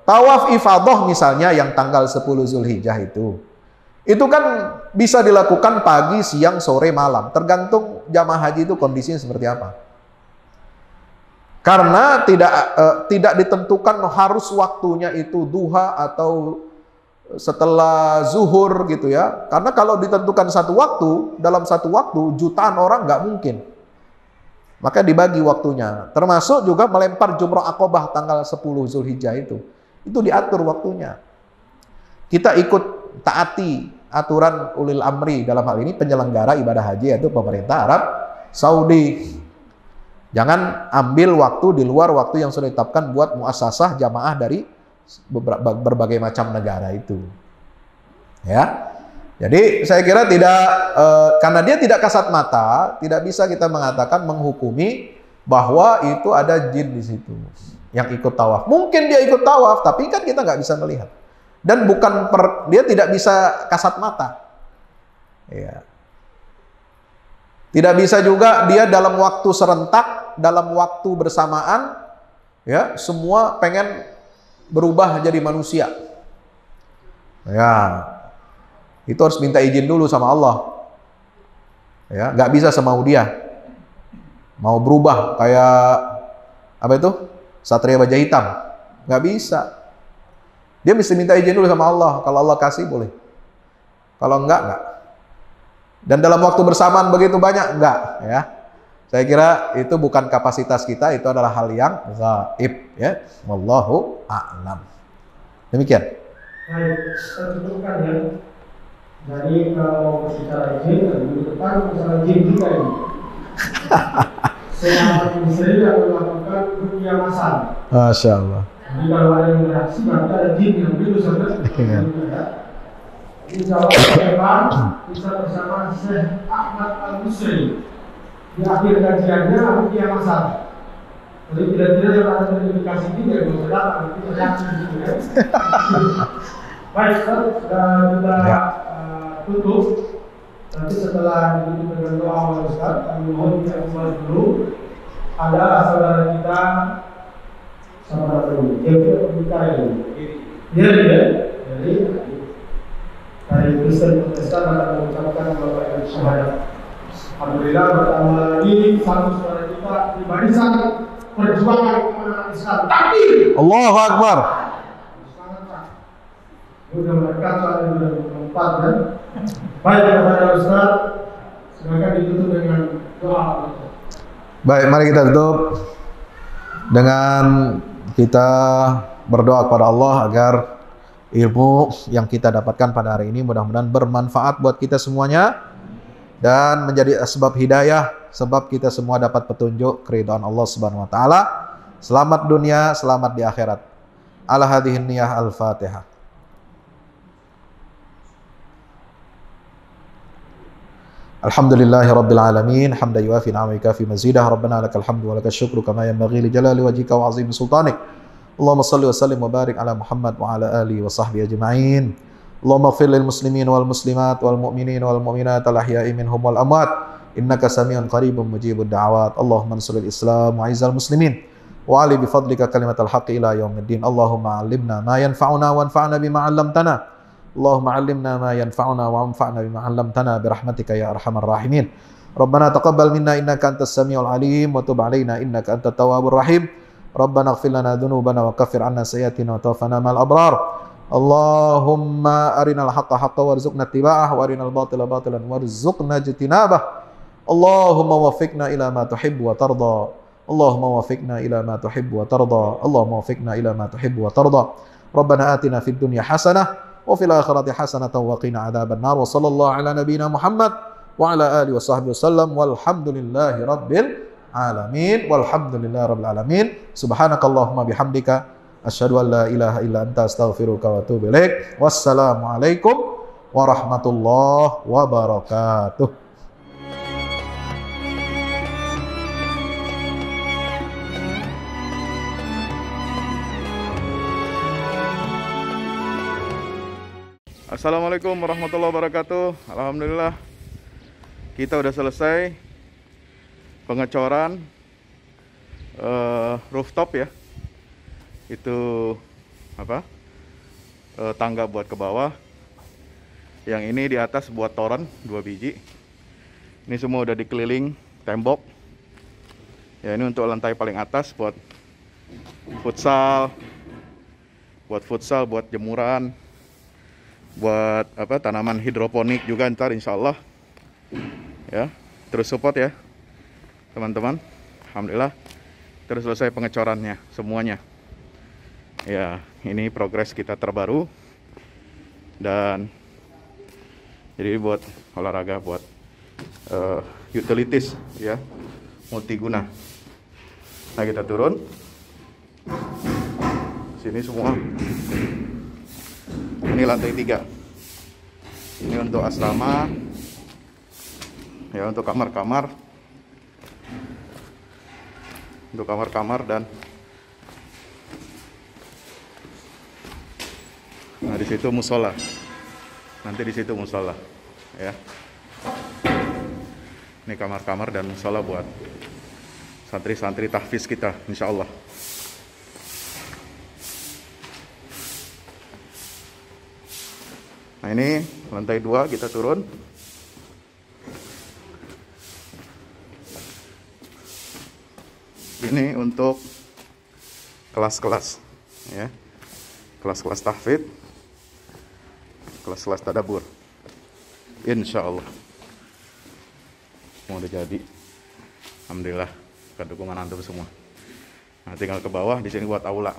tawaf ifadah misalnya yang tanggal 10 Zulhijjah itu kan bisa dilakukan pagi, siang, sore, malam. Tergantung jamaah haji itu kondisinya seperti apa. Karena tidak ditentukan harus waktunya itu duha atau setelah zuhur gitu ya. Karena kalau ditentukan dalam satu waktu jutaan orang nggak mungkin. Maka dibagi waktunya. Termasuk juga melempar jumrah Aqobah tanggal 10 Zulhijjah itu. Itu diatur waktunya. Kita ikut taati aturan ulil amri, dalam hal ini penyelenggara ibadah haji yaitu pemerintah Arab Saudi. Jangan ambil waktu di luar waktu yang sudah ditetapkan buat muasasah jamaah dari berbagai macam negara itu. Ya. Jadi saya kira karena dia tidak kasat mata, tidak bisa kita mengatakan menghukumi bahwa itu ada jin di situ yang ikut tawaf. Mungkin dia ikut tawaf, tapi kan kita nggak bisa melihat. Dan dia tidak bisa kasat mata. Ya. Tidak bisa juga dia dalam waktu serentak, dalam waktu bersamaan, ya, semua pengen berubah jadi manusia. Ya. Itu harus minta izin dulu sama Allah. Ya, nggak bisa semau dia. Mau berubah kayak apa itu? Satria Baja Hitam. Nggak bisa. Dia mesti minta izin dulu sama Allah. Kalau Allah kasih boleh. Kalau enggak. Dan dalam waktu bersamaan begitu banyak, enggak. Ya. Saya kira itu bukan kapasitas kita, itu adalah hal yang gaib. Ya. Wallahu a'lam. Demikian. Baik, tentukan ya. Jadi kalau bicara jin, minggu depan bicara jin juga ini. Saya istri yang melakukan ruqyah masal. Masya Allah. Jadi kalau ada yang bereaksi, berarti ada jin yang biru sebenarnya. Insya Allah Pak bisa bersama Syekh Ahmad Al-Musri di akhir kajiannya ruqyah masal. Jadi tidak yang ada notifikasi juga yang mau datang, kita reaksi gitu ya. Baik, sudah kita tutup. Nanti setelah ditutup dengan doa oleh Ustaz, kami mohon kita kembali dulu. Ada saudara kita sama dulu. Dia kita dulu. Dia dari Kristen Protestan akan mengucapkan beberapa syahadat. Alhamdulillah bertambah lagi satu saudara kita di barisan perjuangan kemenangan Islam. Takbir! Allahu Akbar. Sudah mendekat soal 2024 kan? Baik kepada Ustaz, silakan ditutup dengan doa. Baik, mari kita tutup dengan kita berdoa kepada Allah agar ilmu yang kita dapatkan pada hari ini mudah-mudahan bermanfaat buat kita semuanya dan menjadi sebab hidayah, sebab kita semua dapat petunjuk keridhaan Allah Subhanahu wa taala. Selamat dunia, selamat di akhirat. Ala hadhihi niyah al-Fatihah. Alhamdulillahi rabbil alamin, hamdan yuafi ni'amahu yukafi mazidah. Rabbana lakal hamdu wa lakal syukru kama yanbaghi li jalali wajhika wa 'azimi sultanik. Allahumma shalli wa sallim wa barik ala Muhammad wa ala alihi wa sahbihi ajma'in. Allahumma ighfir lil muslimin wal muslimat wal mu'minin wal mu'minat al ahya'i minhum wal amwat innaka samiun qaribun mujibud da'awat. Allahumma ansuril Islam wa 'izzal muslimin wa 'ali bi fadlika kalimatal haqqi ila yaumiddin. Allahumma 'allimna ma yanfa'una wanfa'na bima 'allamtana. Allahumma 'allimna ma yanfa'una wa anfa'na bima 'allamtana bi rahmatika ya arhamar rahimin. Rabbana taqabbal minna innaka antas samiul alim wa tub 'alaina innaka antat tawwabur rahim. Rabbana ighfir lana dhunubana wa kaffir 'anna sayyi'atina wa tawaffana ma'al abrar. Allahumma arinal haqqa haqqan warzuqna ittiba'ah wa arinal batila batilan warzuqna ijtinabah. Allahumma waffiqna ila ma tuhibbu wa tarda. Allahumma waffiqna ila ma tuhibbu wa tarda. Allahumma waffiqna ila ma tuhibbu wa tarda. Rabbana atina fid dunya hasanah wa fil akhirati hasanatan wa qina adzaban nar. Wa sallallahu ala nabiyyina Muhammad wa ala alihi wa sahbihi wasallam walhamdulillahi rabbil alamin. Walhamdulillahi rabbil alamin. Subhanakallahumma bihamdika asyhadu an la ilaha illa anta astaghfiruka wa atubu ilaik. Wassalamu alaikum warahmatullahi wabarakatuh. Assalamualaikum warahmatullahi wabarakatuh. Alhamdulillah kita udah selesai pengecoran rooftop ya. Itu apa? Tangga buat ke bawah. Yang ini di atas buat toren 2 biji. Ini semua udah dikeliling tembok. Ya, ini untuk lantai paling atas buat futsal, buat jemuran, buat apa, tanaman hidroponik juga ntar insya Allah ya. Terus support ya teman-teman. Alhamdulillah terus selesai pengecorannya semuanya ya. Ini progres kita terbaru dan jadi buat olahraga, buat utilities ya, multiguna. Nah kita turun sini semua. Ini lantai 3. Ini untuk asrama. Ya, untuk kamar-kamar. Untuk kamar-kamar dan nah di situ musola. Nanti di situ musola, ya. Ini kamar-kamar dan musola buat santri-santri tahfiz kita, insya Allah. Nah ini lantai 2 kita turun. Ini untuk kelas-kelas ya. Kelas-kelas tahfidz, kelas-kelas tadabbur. Insya Allah mau udah jadi. Alhamdulillah bukan dukungan antum semua. Nah tinggal ke bawah, di sini buat aula.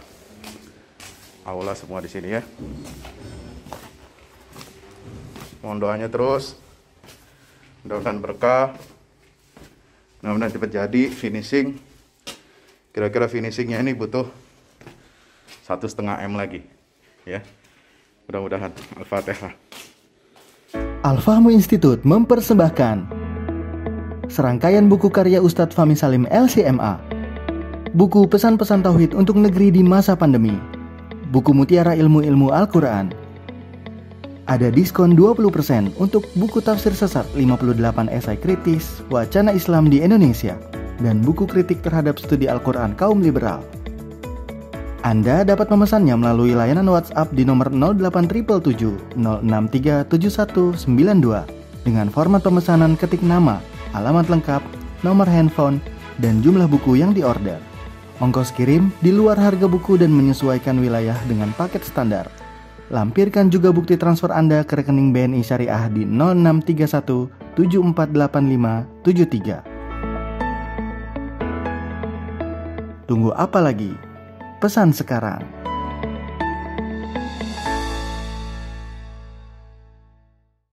Aula semua di sini ya. Mohon doanya terus, mudah-mudahan berkah, mudah-mudahan cepat jadi finishing. Kira-kira finishingnya ini butuh 1,5 M lagi, ya. Mudah-mudahan. Al-Fatihah. Al-Fahmu Institute mempersembahkan serangkaian buku karya Ustadz Fahmi Salim LCMA. Buku Pesan-Pesan Tauhid untuk Negeri di Masa Pandemi. Buku Mutiara Ilmu-Ilmu Al-Quran. Ada diskon 20% untuk buku tafsir sesat 58 esai kritis wacana Islam di Indonesia dan buku kritik terhadap studi Al-Quran kaum liberal. Anda dapat memesannya melalui layanan WhatsApp di nomor 08777 063 7192 dengan format pemesanan ketik nama, alamat lengkap, nomor handphone, dan jumlah buku yang diorder. Ongkos kirim di luar harga buku dan menyesuaikan wilayah dengan paket standar. Lampirkan juga bukti transfer Anda ke rekening BNI Syariah di 0631 748573. Tunggu apa lagi? Pesan sekarang.